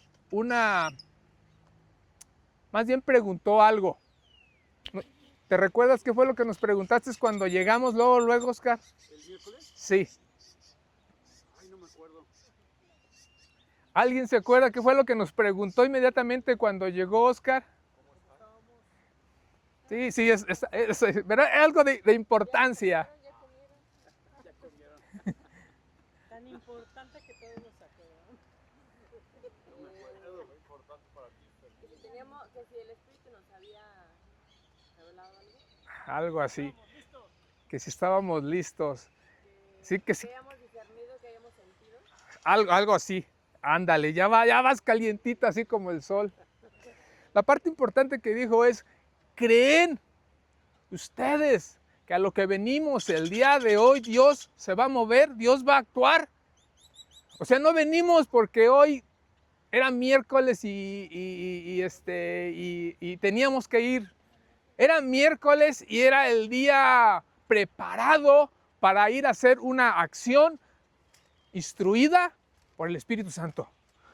más bien preguntó algo. ¿Te recuerdas qué fue lo que nos preguntaste cuando llegamos luego, Oscar? ¿El miércoles? Sí. Ay, no me acuerdo. ¿Alguien se acuerda qué fue lo que nos preguntó inmediatamente cuando llegó Oscar? Sí, es algo de importancia. Tan importante que todos nos acordamos. Que si el Espíritu nos había revelado algo. Algo así. Que si estábamos listos. Sí, que sí. Que hayamos discernido, que hayamos sentido. Algo así. Ándale, ya vas calientita así como el sol. La parte importante que dijo es, ¿creen ustedes que a lo que venimos el día de hoy Dios se va a mover, Dios va a actuar? O sea, no venimos porque hoy era miércoles y teníamos que ir. Era miércoles y era el día preparado para ir a hacer una acción instruida por el Espíritu Santo.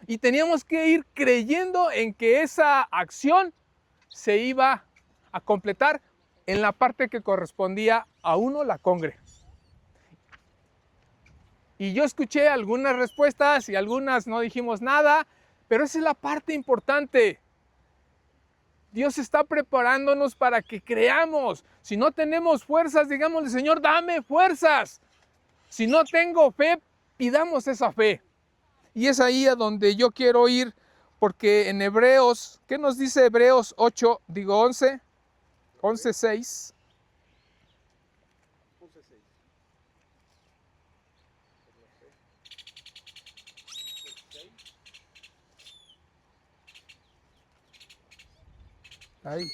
Y teníamos que ir creyendo en que esa acción se iba a completar en la parte que correspondía a uno, la congre. Y yo escuché algunas respuestas y algunas no dijimos nada, pero esa es la parte importante. Dios está preparándonos para que creamos. Si no tenemos fuerzas, digámosle, Señor, dame fuerzas. Si no tengo fe, pidamos esa fe. Y es ahí a donde yo quiero ir, porque en Hebreos, ¿qué nos dice Hebreos 11? 11:6. Ahí.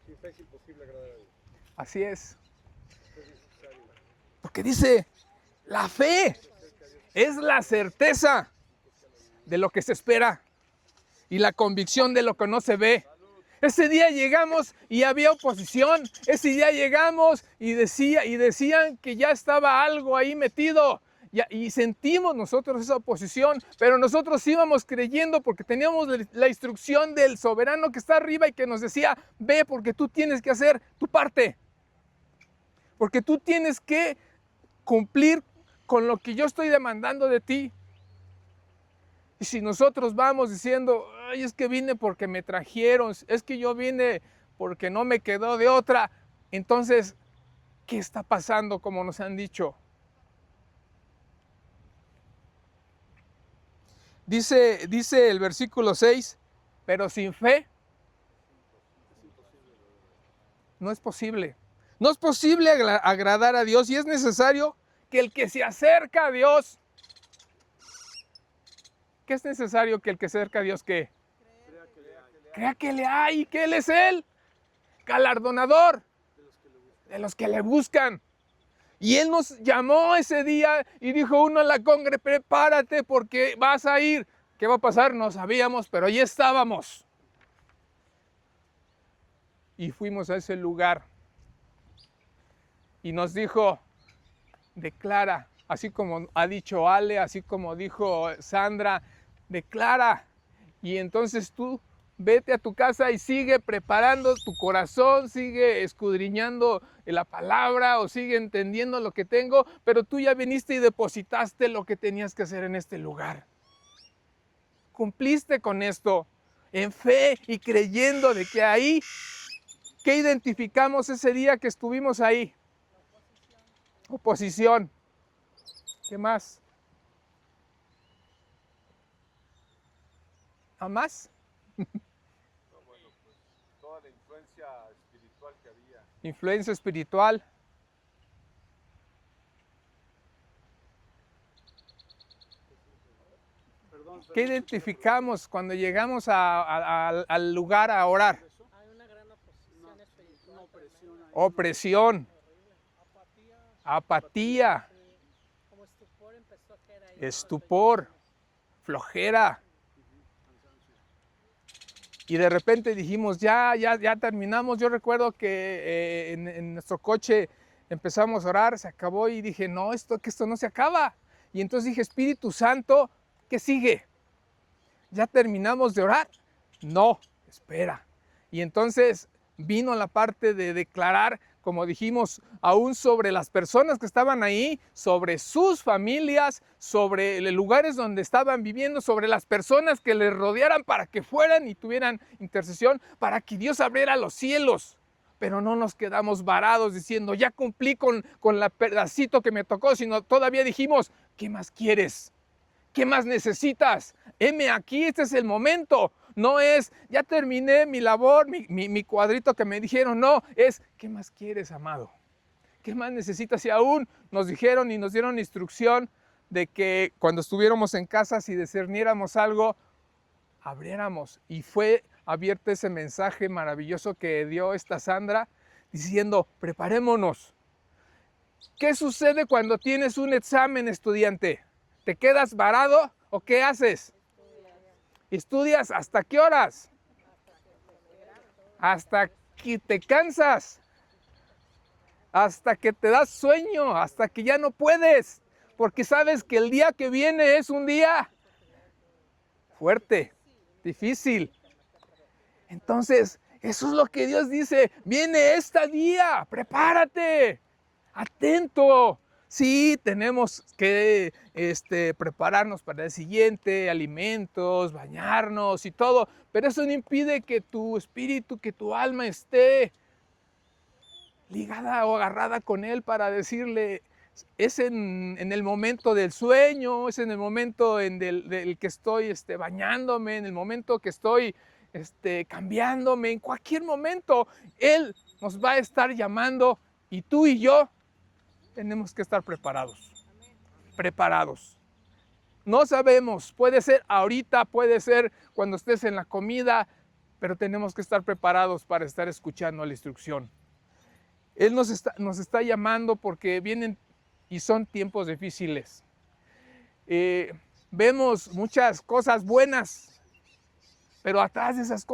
Sin fe es imposible agradar a Dios. Así es. Porque dice, la fe es la certeza de lo que se espera y la convicción de lo que no se ve. Ese día llegamos y había oposición. Ese día llegamos y decían que ya estaba algo ahí metido. Y sentimos nosotros esa oposición, pero nosotros íbamos creyendo porque teníamos la instrucción del soberano que está arriba y que nos decía, ve porque tú tienes que hacer tu parte. Porque tú tienes que cumplir con lo que yo estoy demandando de ti. Y si nosotros vamos diciendo, ay, es que vine porque me trajeron, es que yo vine porque no me quedó de otra, entonces, ¿qué está pasando como nos han dicho? Dice el versículo 6, pero sin fe no es posible. No es posible agradar a Dios y es necesario que el que se acerca a Dios, ¿qué es necesario que el que se acerca a Dios qué? Crea que le hay y que Él es el galardonador de los que le buscan. Y Él nos llamó ese día y dijo uno a la congre, prepárate porque vas a ir. ¿Qué va a pasar? No sabíamos, pero ahí estábamos. Y fuimos a ese lugar. Y nos dijo, declara, así como ha dicho Ale, así como dijo Sandra, declara. Y entonces tú vete a tu casa y sigue preparando tu corazón, sigue escudriñando la palabra o sigue entendiendo lo que tengo, pero tú ya viniste y depositaste lo que tenías que hacer en este lugar. Cumpliste con esto. en fe y creyendo de que ahí, ¿qué identificamos ese día que estuvimos ahí? Oposición. ¿Qué más? ¿A más? Toda la influencia espiritual que había. Influencia espiritual. ¿Qué identificamos cuando llegamos al lugar a orar? Hay una gran oposición espiritual. Opresión, apatía, Como estupor empezó a caer ahí. estupor, flojera. Y de repente dijimos, ya terminamos. Yo recuerdo que en nuestro coche empezamos a orar, se acabó y dije, no, esto no se acaba. Y entonces dije, Espíritu Santo, ¿qué sigue? ¿Ya terminamos de orar? No, espera. Y entonces vino la parte de declarar, como dijimos, aún sobre las personas que estaban ahí, sobre sus familias, sobre los lugares donde estaban viviendo, sobre las personas que les rodearan para que fueran y tuvieran intercesión, para que Dios abriera los cielos. Pero no nos quedamos varados diciendo, ya cumplí con el pedacito que me tocó, sino todavía dijimos, ¿qué más quieres? ¿Qué más necesitas? Heme aquí, este es el momento. No es, ya terminé mi labor, mi cuadrito que me dijeron. No, es, ¿qué más quieres, amado? ¿Qué más necesitas? Y aún nos dijeron y nos dieron instrucción de que cuando estuviéramos en casa, si discerniéramos algo, abriéramos. Y fue abierto ese mensaje maravilloso que dio esta Sandra, diciendo, preparémonos. ¿Qué sucede cuando tienes un examen, estudiante? ¿Te quedas varado o qué haces? ¿Estudias hasta qué horas? Hasta que te cansas, hasta que te das sueño, hasta que ya no puedes, porque sabes que el día que viene es un día fuerte, difícil. Entonces, eso es lo que Dios dice, viene este día, prepárate, atento. Sí, tenemos que prepararnos para el siguiente, alimentos, bañarnos y todo, pero eso no impide que tu espíritu, que tu alma esté ligada o agarrada con Él para decirle, es en el momento del sueño, es en el momento del que estoy bañándome, en el momento que estoy cambiándome, en cualquier momento Él nos va a estar llamando y tú y yo tenemos que estar preparados. Preparados. No sabemos, puede ser ahorita, puede ser cuando estés en la comida, pero tenemos que estar preparados para estar escuchando la instrucción. Él nos está llamando porque vienen y son tiempos difíciles. Vemos muchas cosas buenas, pero atrás de esas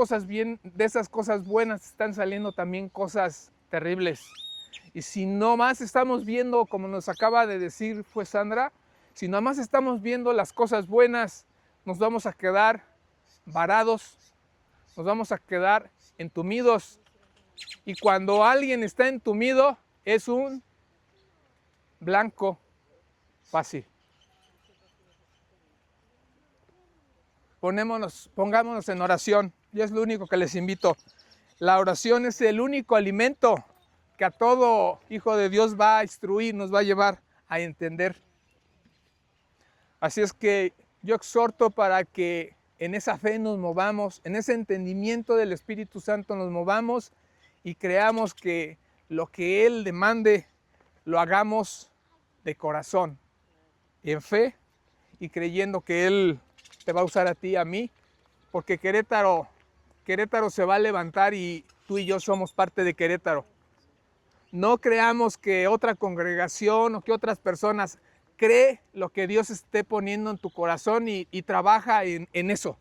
cosas buenas están saliendo también cosas terribles. Y si no más estamos viendo, como nos acaba de decir fue Sandra, si no más estamos viendo las cosas buenas, nos vamos a quedar varados, nos vamos a quedar entumidos. Y cuando alguien está entumido, es un blanco fácil. Pongámonos en oración. Y es lo único que les invito. La oración es el único alimento que a todo hijo de Dios va a instruir, nos va a llevar a entender. Así es que yo exhorto para que en esa fe nos movamos, en ese entendimiento del Espíritu Santo nos movamos y creamos que lo que Él demande lo hagamos de corazón, en fe y creyendo que Él te va a usar a ti y a mí, porque Querétaro se va a levantar y tú y yo somos parte de Querétaro. No creamos que otra congregación o que otras personas, cree lo que Dios esté poniendo en tu corazón y trabaja en eso.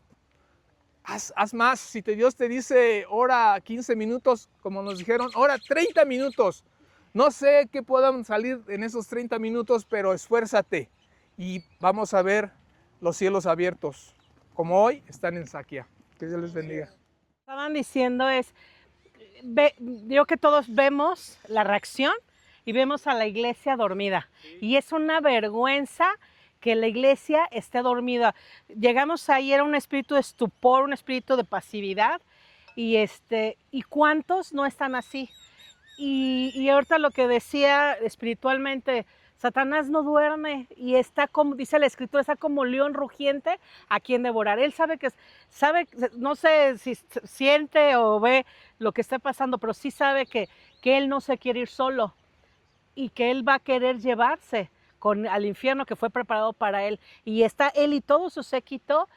Haz más. Si Dios te dice ora 15 minutos, como nos dijeron, ora 30 minutos. No sé qué puedan salir en esos 30 minutos, pero esfuérzate y vamos a ver los cielos abiertos, como hoy están en Saquia. Que Dios les bendiga. Estaban diciendo yo que todos vemos la reacción y vemos a la iglesia dormida. Y es una vergüenza que la iglesia esté dormida. Llegamos ahí, era un espíritu de estupor, un espíritu de pasividad, y ¿cuántos no están así? Y ahorita lo que decía espiritualmente, Satanás no duerme y está como, dice la escritura, está como león rugiente a quien devorar. Él sabe, no sé si siente o ve lo que está pasando, pero sí sabe que él no se quiere ir solo y que él va a querer llevarse al infierno que fue preparado para él. Y está él y todo su séquito,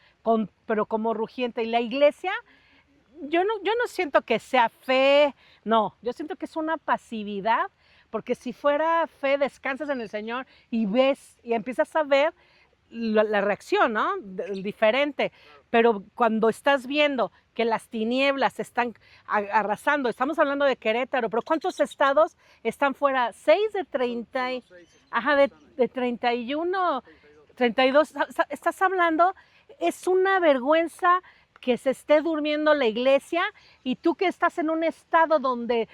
pero como rugiente. Y la iglesia, yo no siento que sea fe, no, yo siento que es una pasividad, porque si fuera fe, descansas en el Señor y ves y empiezas a ver la reacción, ¿no? Diferente. Pero cuando estás viendo que las tinieblas están arrasando, estamos hablando de Querétaro, pero ¿cuántos estados están fuera? 6 de 30, de 31, 32, estás hablando, es una vergüenza que se esté durmiendo la iglesia, y tú que estás en un estado donde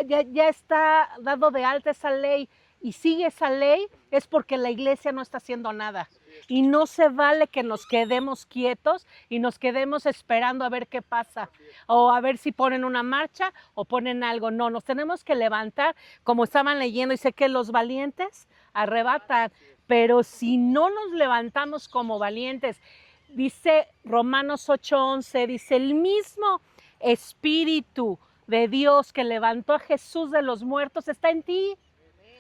ya está dado de alta esa ley y sigue esa ley, es porque la iglesia no está haciendo nada. Y no se vale que nos quedemos quietos y nos quedemos esperando a ver qué pasa, o a ver si ponen una marcha o ponen algo. No, nos tenemos que levantar, como estaban leyendo, y sé que los valientes arrebatan, pero si no nos levantamos como valientes, dice Romanos 8:11, dice, el mismo Espíritu de Dios que levantó a Jesús de los muertos está en ti.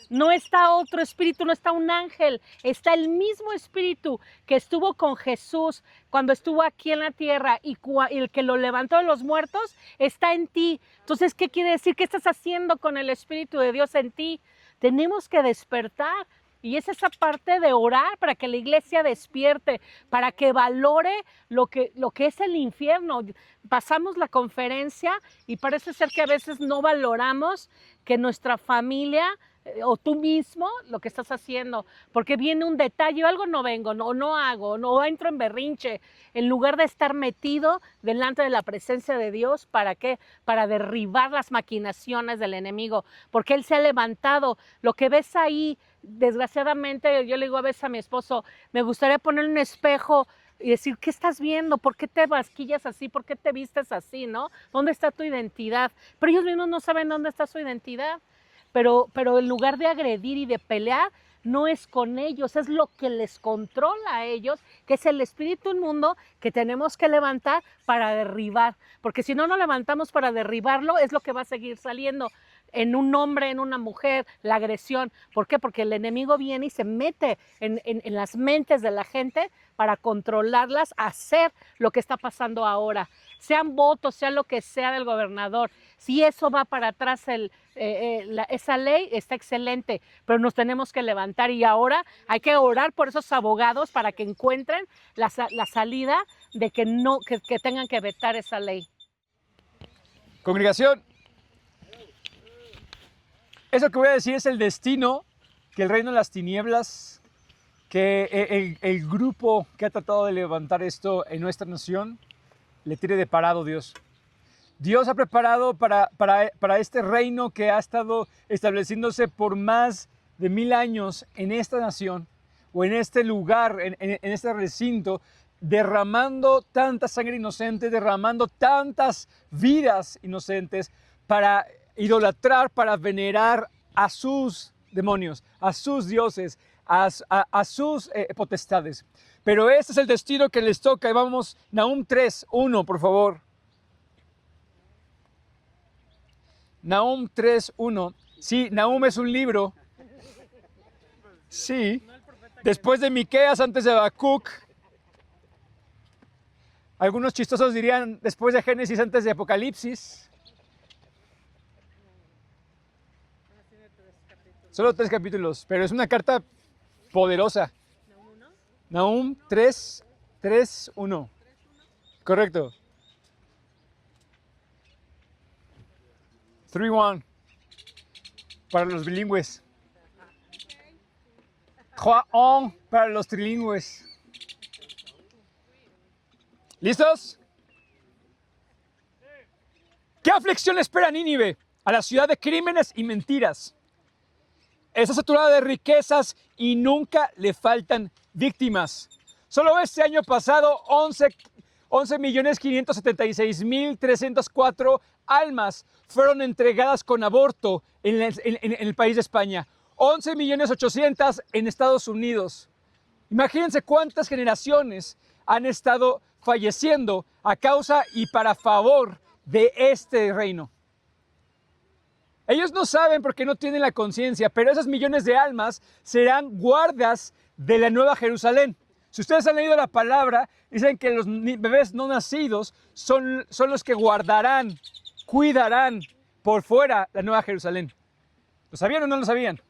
No está otro espíritu, no está un ángel, está el mismo espíritu que estuvo con Jesús cuando estuvo aquí en la tierra, y el que lo levantó de los muertos está en ti. Entonces, ¿qué quiere decir? ¿Qué estás haciendo con el Espíritu de Dios en ti? Tenemos que despertar. Y es esa parte de orar para que la iglesia despierte, para que valore lo que es el infierno. Pasamos la conferencia y parece ser que a veces no valoramos que nuestra familia o tú mismo lo que estás haciendo, porque viene un detalle, algo no vengo, no hago, no entro en berrinche, en lugar de estar metido delante de la presencia de Dios. ¿Para qué? Para derribar las maquinaciones del enemigo, porque Él se ha levantado. Lo que ves ahí, desgraciadamente, yo le digo a veces a mi esposo, me gustaría poner un espejo y decir, ¿qué estás viendo? ¿Por qué te masquillas así? ¿Por qué te vistes así? ¿No? ¿Dónde está tu identidad? Pero ellos mismos no saben dónde está su identidad. Pero en lugar de agredir y de pelear, no es con ellos, es lo que les controla a ellos, que es el espíritu inmundo que tenemos que levantar para derribar. Porque si no levantamos para derribarlo, es lo que va a seguir saliendo en un hombre, en una mujer, la agresión. ¿Por qué? Porque el enemigo viene y se mete en las mentes de la gente para controlarlas, hacer lo que está pasando ahora. Sean votos, sea lo que sea del gobernador. Si eso va para atrás, esa ley está excelente, pero nos tenemos que levantar, y ahora hay que orar por esos abogados para que encuentren la salida de que tengan que vetar esa ley. Congregación, eso que voy a decir es el destino que el reino de las tinieblas, que el grupo que ha tratado de levantar esto en nuestra nación, le tiene de parado Dios. Dios ha preparado para este reino que ha estado estableciéndose por más de 1000 años en esta nación, o en este lugar, en este recinto, derramando tanta sangre inocente, derramando tantas vidas inocentes para idolatrar, para venerar a sus demonios, a sus dioses, a sus potestades. Pero este es el destino que les toca. Y vamos, Nahum 3:1, por favor. Nahum 3:1. Sí, Nahum es un libro. Sí. Después de Miqueas, antes de Habacuc. Algunos chistosos dirían después de Génesis, antes de Apocalipsis. Solo 3 capítulos, pero es una carta poderosa. Nahum 3:1. Correcto. 3:1. Para los bilingües. 3:1 para los trilingües. ¿Listos? ¿Qué aflicción espera a Nínive, a la ciudad de crímenes y mentiras? está saturada de riquezas y nunca le faltan víctimas. Solo este año pasado, 11.576.304 almas fueron entregadas con aborto en el país de España. 11.800.000 en Estados Unidos. Imagínense cuántas generaciones han estado falleciendo a causa y para favor de este reino. Ellos no saben porque no tienen la conciencia, pero esas millones de almas serán guardas de la Nueva Jerusalén. Si ustedes han leído la palabra, dicen que los bebés no nacidos son los que guardarán, cuidarán por fuera la Nueva Jerusalén. ¿Lo sabían o no lo sabían?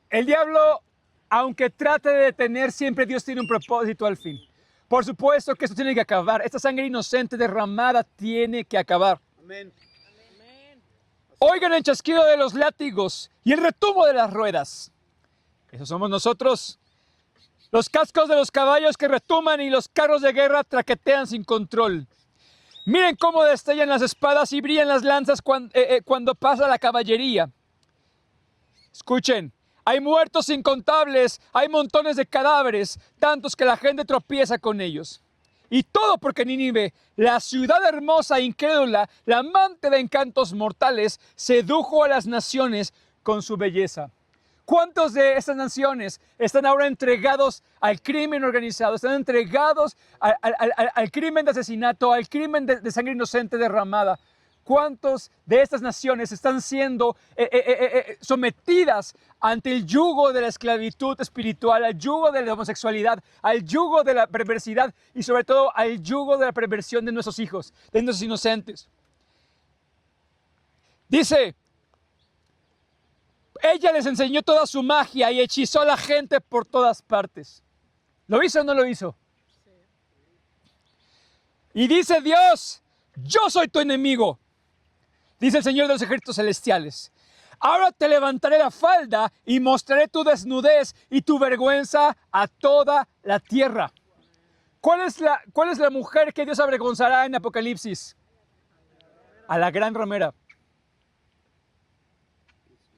El diablo, aunque trate de detener, siempre Dios tiene un propósito al fin. Por supuesto que esto tiene que acabar. Esta sangre inocente derramada tiene que acabar. Amén. Oigan el chasquido de los látigos y el retumbo de las ruedas. Esos somos nosotros. Los cascos de los caballos que retuman y los carros de guerra traquetean sin control. Miren cómo destellan las espadas y brillan las lanzas cuando pasa la caballería. Escuchen, hay muertos incontables, hay montones de cadáveres, tantos que la gente tropieza con ellos. Y todo porque Nínive, la ciudad hermosa e incrédula, la amante de encantos mortales, sedujo a las naciones con su belleza. ¿Cuántos de estas naciones están ahora entregados al crimen organizado? Están entregados al crimen de asesinato, al crimen de sangre inocente derramada. ¿Cuántos de estas naciones están siendo sometidas ante el yugo de la esclavitud espiritual, al yugo de la homosexualidad, al yugo de la perversidad y sobre todo al yugo de la perversión de nuestros hijos, de nuestros inocentes? Dice, ella les enseñó toda su magia y hechizó a la gente por todas partes. ¿Lo hizo o no lo hizo? Y dice Dios, yo soy tu enemigo. Dice el Señor de los ejércitos celestiales. Ahora te levantaré la falda y mostraré tu desnudez y tu vergüenza a toda la tierra. ¿Cuál es la mujer que Dios avergonzará en Apocalipsis? A la gran ramera.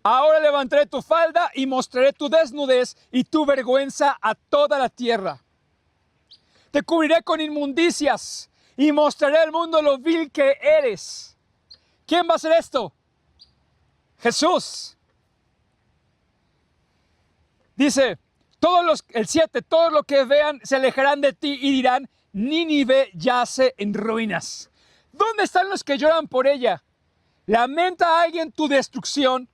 Ahora levantaré tu falda y mostraré tu desnudez y tu vergüenza a toda la tierra. Te cubriré con inmundicias y mostraré al mundo lo vil que eres. ¿Quién va a hacer esto? Jesús. Dice, el 7, todos los que vean se alejarán de ti y dirán, Nínive yace en ruinas. ¿Dónde están los que lloran por ella? ¿Lamenta a alguien tu destrucción?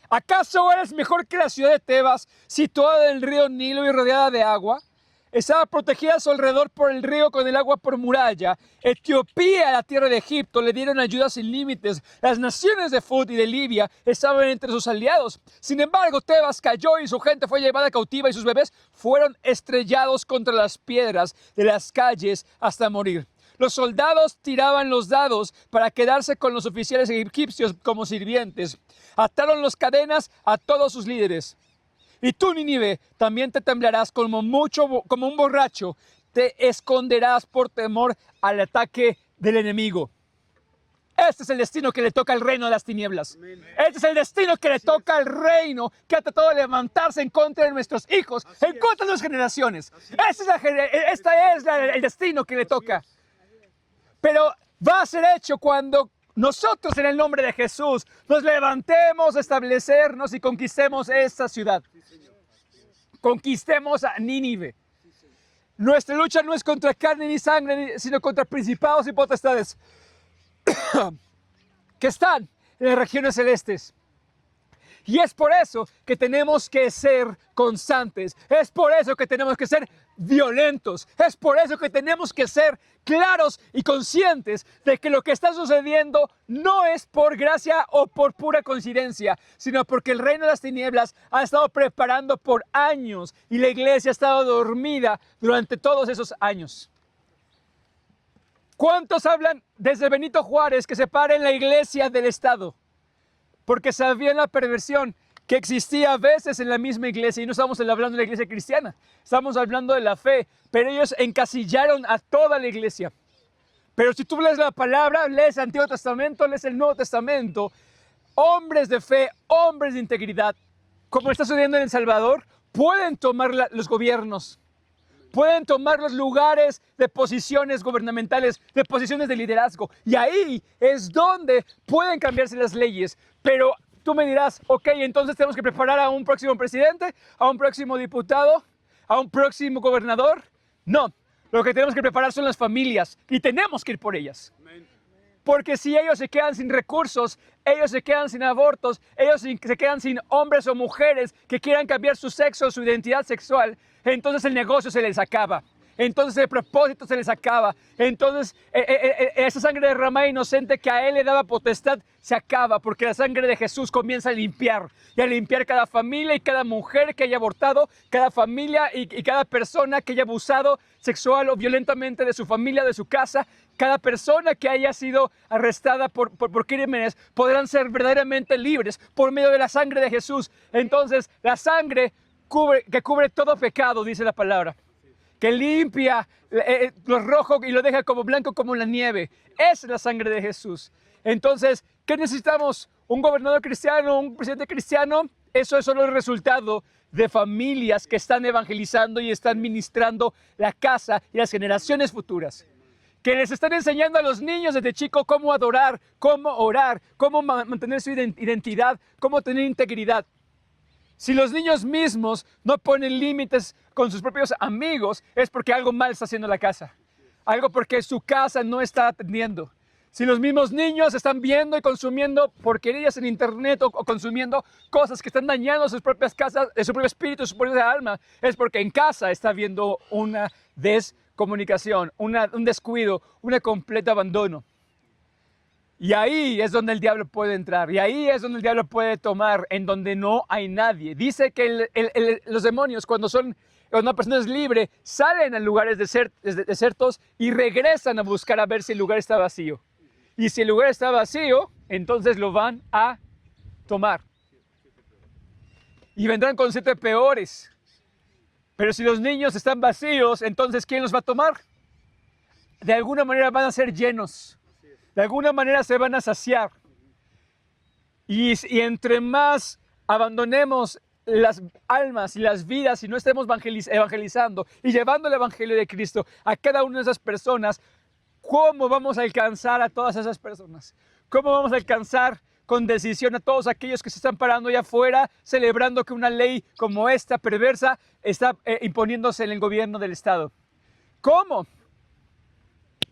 ¿Acaso eres mejor que la ciudad de Tebas, situada en el río Nilo y rodeada de agua? Estaba protegida a su alrededor por el río con el agua por muralla. Etiopía, la tierra de Egipto, le dieron ayuda sin límites. Las naciones de Fut y de Libia estaban entre sus aliados. Sin embargo, Tebas cayó y su gente fue llevada cautiva y sus bebés fueron estrellados contra las piedras de las calles hasta morir. Los soldados tiraban los dados para quedarse con los oficiales egipcios como sirvientes. Ataron las cadenas a todos sus líderes. Y tú, Nínive, también te temblarás como un borracho. Te esconderás por temor al ataque del enemigo. Este es el destino que le toca al reino de las tinieblas. Este es el destino que le toca al reino que ha tratado de levantarse en contra de nuestros hijos, en contra de las generaciones. Este es el destino que le toca. Pero va a ser hecho cuando nosotros en el nombre de Jesús nos levantemos a establecernos y conquistemos esta ciudad. Conquistemos a Nínive. Nuestra lucha no es contra carne ni sangre, sino contra principados y potestades que están en las regiones celestes. Y es por eso que tenemos que ser constantes. Es por eso que tenemos que ser violentos. Es por eso que tenemos que ser claros y conscientes de que lo que está sucediendo no es por gracia o por pura coincidencia, sino porque el reino de las tinieblas ha estado preparando por años y la iglesia ha estado dormida durante todos esos años. ¿Cuántos hablan desde Benito Juárez que separen la iglesia del Estado? Porque sabían la perversión que existía a veces en la misma iglesia. Y no estamos hablando de la iglesia cristiana, estamos hablando de la fe. Pero ellos encasillaron a toda la iglesia. Pero si tú lees la palabra, lees el Antiguo Testamento, lees el Nuevo Testamento, hombres de fe, hombres de integridad, como está sucediendo en El Salvador, pueden tomar los gobiernos, pueden tomar los lugares de posiciones gubernamentales, de posiciones de liderazgo. Y ahí es donde pueden cambiarse las leyes. Pero tú me dirás, ok, entonces tenemos que preparar a un próximo presidente, a un próximo diputado, a un próximo gobernador. No, lo que tenemos que preparar son las familias y tenemos que ir por ellas. Porque si ellos se quedan sin recursos, ellos se quedan sin abortos, ellos se quedan sin hombres o mujeres que quieran cambiar su sexo, su identidad sexual, entonces el negocio se les acaba. Entonces el propósito se les acaba. Entonces esa sangre derramada inocente que a él le daba potestad se acaba, porque la sangre de Jesús comienza a limpiar. Y a limpiar cada familia y cada mujer que haya abortado, cada familia y cada persona que haya abusado sexual o violentamente de su familia, de su casa. Cada persona que haya sido arrestada por crímenes podrán ser verdaderamente libres por medio de la sangre de Jesús. Entonces la sangre que cubre todo pecado, dice la palabra, que limpia lo rojo y lo deja como blanco como la nieve. Es la sangre de Jesús. Entonces, ¿qué necesitamos? ¿Un gobernador cristiano? ¿Un presidente cristiano? Eso es solo el resultado de familias que están evangelizando y están ministrando la casa y las generaciones futuras. Que les están enseñando a los niños desde chico cómo adorar, cómo orar, cómo mantener su identidad, cómo tener integridad. Si los niños mismos no ponen límites con sus propios amigos, es porque algo mal está haciendo la casa. Algo porque su casa no está atendiendo. Si los mismos niños están viendo y consumiendo porquerías en internet o consumiendo cosas que están dañando sus propias casas, su propio espíritu, su propia alma, es porque en casa está habiendo una descomunicación, un descuido, un completo abandono. Y ahí es donde el diablo puede entrar, y ahí es donde el diablo puede tomar, en donde no hay nadie. Dice que los demonios, cuando una persona es libre, salen a lugares desertos y regresan a buscar a ver si el lugar está vacío. Y si el lugar está vacío, entonces lo van a tomar. Y vendrán con 7 peores. Pero si los niños están vacíos, entonces ¿quién los va a tomar? De alguna manera van a ser llenos. De alguna manera se van a saciar. Y entre más abandonemos las almas y las vidas y no estemos evangelizando y llevando el evangelio de Cristo a cada una de esas personas, ¿cómo vamos a alcanzar a todas esas personas? ¿Cómo vamos a alcanzar con decisión a todos aquellos que se están parando allá afuera celebrando que una ley como esta perversa está imponiéndose en el gobierno del Estado? ¿Cómo?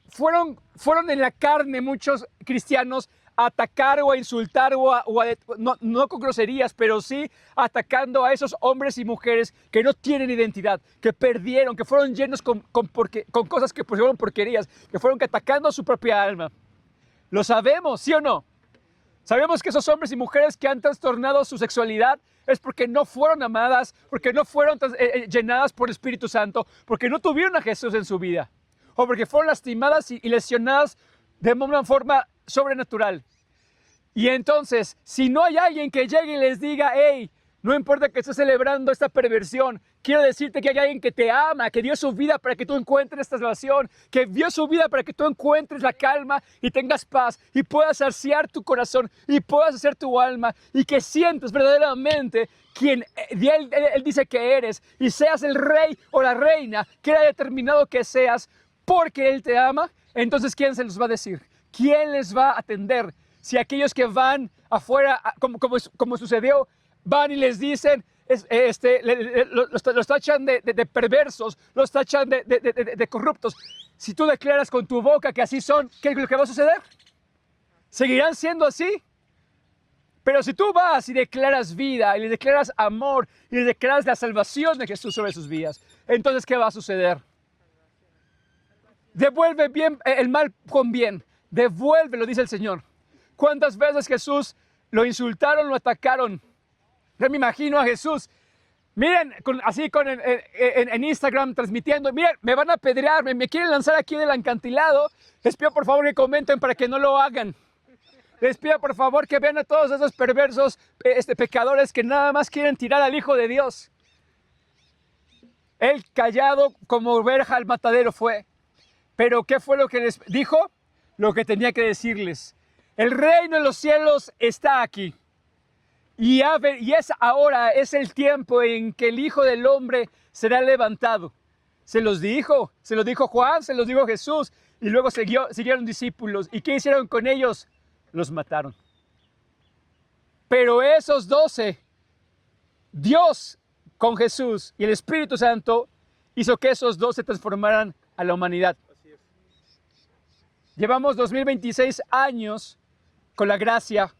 Fueron en la carne muchos cristianos a atacar o a insultar no con groserías, pero sí atacando a esos hombres y mujeres que no tienen identidad, que perdieron, que fueron llenos con cosas que fueron porquerías, que fueron atacando a su propia alma. ¿Lo sabemos, sí o no? Sabemos que esos hombres y mujeres que han trastornado su sexualidad es porque no fueron amadas, porque no fueron llenadas por el Espíritu Santo, porque no tuvieron a Jesús en su vida, o porque fueron lastimadas y lesionadas de una forma sobrenatural. Y entonces, si no hay alguien que llegue y les diga, hey, no importa que estés celebrando esta perversión, quiero decirte que hay alguien que te ama, que dio su vida para que tú encuentres esta salvación, que dio su vida para que tú encuentres la calma y tengas paz y puedas saciar tu corazón y puedas hacer tu alma y que sientas verdaderamente quien él dice que eres y seas el rey o la reina que Él ha determinado que seas porque Él te ama. Entonces, ¿quién se los va a decir? ¿Quién les va a atender? Si aquellos que van afuera, como sucedió, van y les dicen, los tachan de perversos, los tachan de corruptos. Si tú declaras con tu boca que así son, ¿qué es lo que va a suceder? ¿Seguirán siendo así? Pero si tú vas y declaras vida, y les declaras amor, y les declaras la salvación de Jesús sobre sus vidas, entonces, ¿qué va a suceder? Devuelve bien el mal con bien. Devuélvelo, dice el Señor. ¿Cuántas veces Jesús lo insultaron, lo atacaron? Yo me imagino a Jesús, miren, en Instagram transmitiendo, miren, me van a apedrear, me quieren lanzar aquí del acantilado. Les pido por favor que comenten para que no lo hagan. Les pido por favor que vean a todos esos perversos pecadores que nada más quieren tirar al Hijo de Dios. Él callado como verja al matadero fue. Pero ¿qué fue lo que les dijo? Lo que tenía que decirles. El reino de los cielos está aquí. Y ahora es el tiempo en que el Hijo del Hombre será levantado. Se lo dijo Juan, se los dijo Jesús. Y luego siguieron discípulos. ¿Y qué hicieron con ellos? Los mataron. Pero esos 12, Dios con Jesús y el Espíritu Santo hizo que esos 12 transformaran a la humanidad. Llevamos 2026 años con la gracia,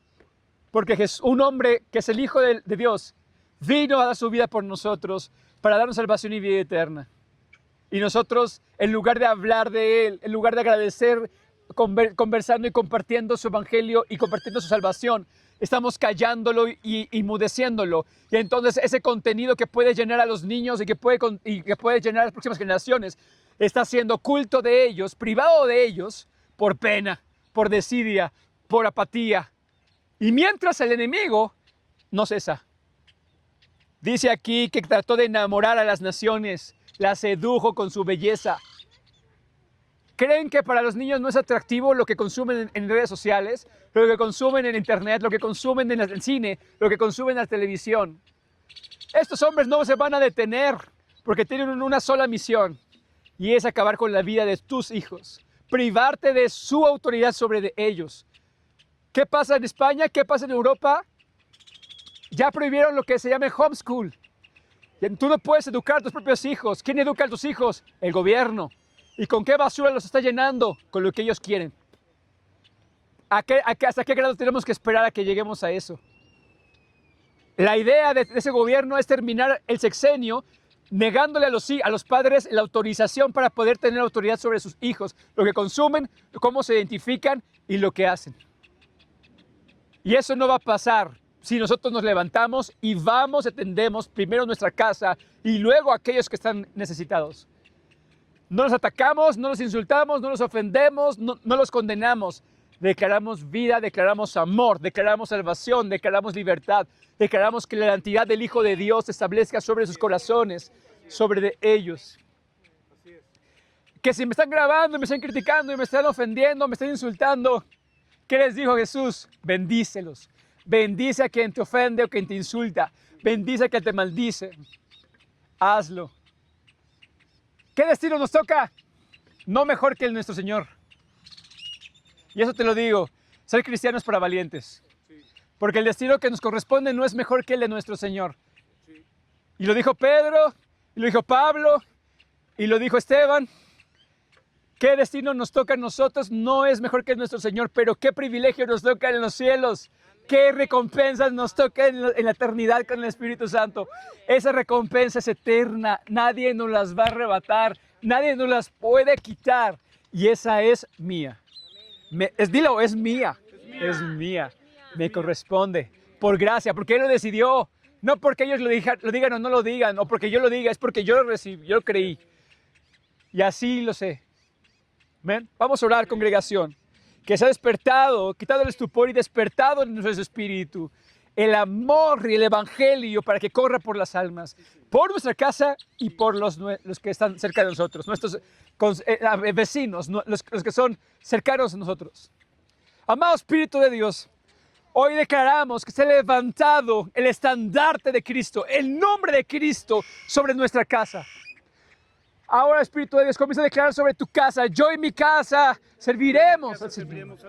porque un hombre que es el Hijo de Dios vino a dar su vida por nosotros para darnos salvación y vida eterna. Y nosotros, en lugar de hablar de Él, en lugar de agradecer, conversando y compartiendo su evangelio y compartiendo su salvación, estamos callándolo y enmudeciéndolo. Y entonces ese contenido que puede llenar a los niños y que puede llenar a las próximas generaciones está siendo culto de ellos, privado de ellos, por pena, por desidia, por apatía. Y mientras el enemigo no cesa. Dice aquí que trató de enamorar a las naciones, las sedujo con su belleza. ¿Creen que para los niños no es atractivo lo que consumen en redes sociales, lo que consumen en internet, lo que consumen en el cine, lo que consumen en la televisión? Estos hombres no se van a detener porque tienen una sola misión, y es acabar con la vida de tus hijos, privarte de su autoridad sobre ellos. ¿Qué pasa en España? ¿Qué pasa en Europa? Ya prohibieron lo que se llama homeschool. Tú no puedes educar a tus propios hijos. ¿Quién educa a tus hijos? El gobierno. ¿Y con qué basura los está llenando? Con lo que ellos quieren. ¿Hasta qué grado tenemos que esperar a que lleguemos a eso? La idea de ese gobierno es terminar el sexenio negándole a los padres la autorización para poder tener autoridad sobre sus hijos, lo que consumen, cómo se identifican y lo que hacen. Y eso no va a pasar si nosotros nos levantamos y vamos, atendemos primero nuestra casa y luego a aquellos que están necesitados. No los atacamos, no los insultamos, no los ofendemos, no los condenamos. Declaramos vida, declaramos amor, declaramos salvación, declaramos libertad, declaramos que la santidad del Hijo de Dios se establezca sobre sus corazones, sobre ellos. Que si me están grabando, me están criticando, y me están ofendiendo, me están insultando, ¿qué les dijo Jesús? Bendícelos. Bendice a quien te ofende o quien te insulta. Bendice a quien te maldice. Hazlo. ¿Qué destino nos toca? No mejor que el nuestro Señor. Y eso te lo digo, ser cristiano es para valientes. Porque el destino que nos corresponde no es mejor que el de nuestro Señor. Y lo dijo Pedro, y lo dijo Pablo, y lo dijo Esteban. ¿Qué destino nos toca a nosotros? No es mejor que nuestro Señor, pero qué privilegio nos toca en los cielos. ¿Qué recompensas nos toca en la eternidad con el Espíritu Santo? Esa recompensa es eterna. Nadie nos las va a arrebatar. Nadie nos las puede quitar. Y esa es mía. Dilo, es mía. Es mía. Me corresponde. Por gracia, porque Él lo decidió. No porque ellos lo digan o no lo digan, o porque yo lo diga. Es porque yo lo recibí, yo lo creí. Y así lo sé. ¿Ven? Vamos a orar, congregación. Que se ha despertado, quitado el estupor y despertado en nuestro espíritu el amor y el evangelio para que corra por las almas, por nuestra casa y por los que están cerca de nosotros, nuestros vecinos, los que son cercanos a nosotros. Amado Espíritu de Dios, hoy declaramos que se ha levantado el estandarte de Cristo, el nombre de Cristo sobre nuestra casa. Ahora, Espíritu de Dios, comienza a declarar sobre tu casa. Yo y mi casa serviremos al Señor.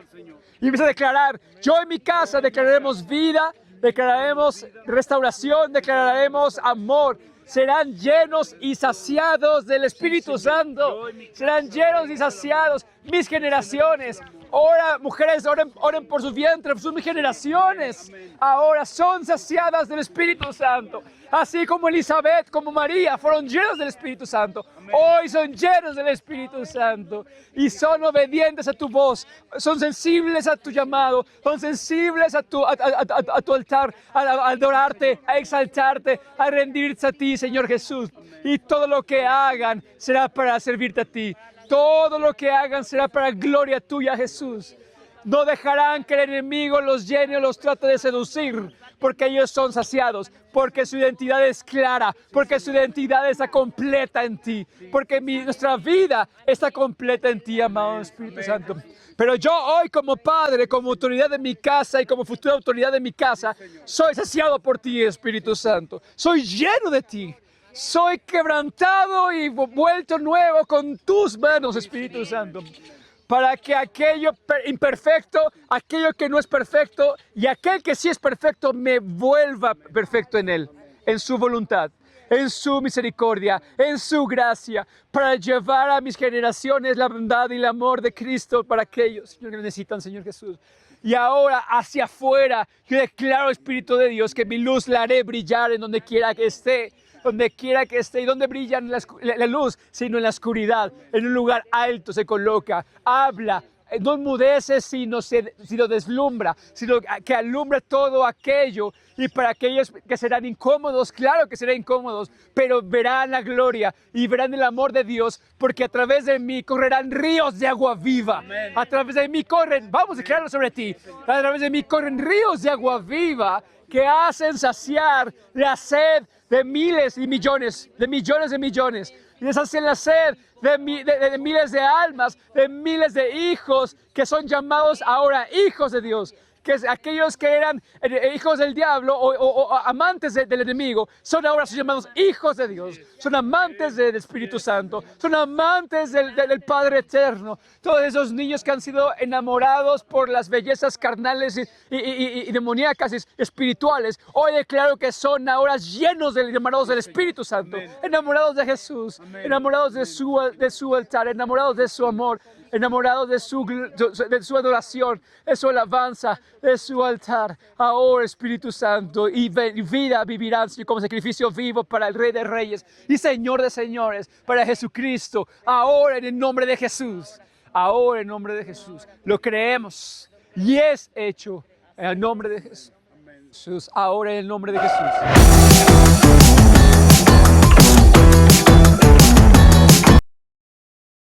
Y empieza a declarar, yo y mi casa declararemos vida, declararemos restauración, declararemos amor. Serán llenos y saciados del Espíritu Santo. Serán llenos y saciados mis generaciones. Ahora, mujeres, oren por sus vientres, sus generaciones. Ahora son saciadas del Espíritu Santo. Así como Elizabeth, como María, fueron llenos del Espíritu Santo. Hoy son llenos del Espíritu Santo. Y son obedientes a tu voz. Son sensibles a tu llamado. Son sensibles a tu altar. A adorarte, a exaltarte, a rendirse a ti, Señor Jesús. Y todo lo que hagan será para servirte a ti. Todo lo que hagan será para gloria tuya, Jesús. No dejarán que el enemigo los llene o los trate de seducir, porque ellos son saciados, porque su identidad es clara, porque su identidad está completa en ti, porque nuestra vida está completa en ti, amado Espíritu Santo. Pero yo hoy como padre, como autoridad de mi casa y como futura autoridad de mi casa, soy saciado por ti, Espíritu Santo. Soy lleno de ti. Soy quebrantado y vuelto nuevo con tus manos, Espíritu Santo. Para que aquello imperfecto, aquello que no es perfecto y aquel que sí es perfecto me vuelva perfecto en él, en su voluntad, en su misericordia, en su gracia, para llevar a mis generaciones la bondad y el amor de Cristo para aquellos, Señor, que necesitan, Señor Jesús. Y ahora hacia afuera, yo declaro, Espíritu de Dios, que mi luz la haré brillar en donde quiera que esté. Donde quiera que esté, y donde brilla la luz, sino en la oscuridad, en un lugar alto se coloca, habla, no enmudece, sino deslumbra, sino que alumbra todo aquello, y para aquellos que serán incómodos, claro que serán incómodos, pero verán la gloria y verán el amor de Dios, porque a través de mí correrán ríos de agua viva. Amén. A través de mí corren, vamos a declararlo sobre ti, a través de mí corren ríos de agua viva que hacen saciar la sed de miles y millones, de millones, y les hacen la sed de miles de almas, de miles de hijos que son llamados ahora hijos de Dios. Que aquellos que eran hijos del diablo o amantes del enemigo, son ahora llamados hijos de Dios, son amantes del Espíritu Santo, son amantes del Padre Eterno. Todos esos niños que han sido enamorados por las bellezas carnales y demoníacas y espirituales, hoy declaro que son ahora enamorados del Espíritu Santo, enamorados de Jesús, enamorados de su altar, enamorados de su amor, enamorados de su adoración, de su alabanza, de su altar. Ahora, Espíritu Santo, y vida vivirán como sacrificio vivo para el Rey de Reyes y Señor de Señores, para Jesucristo. Ahora, en el nombre de Jesús. Ahora, en el nombre de Jesús. Lo creemos y es hecho en el nombre de Jesús. Ahora, en el nombre de Jesús.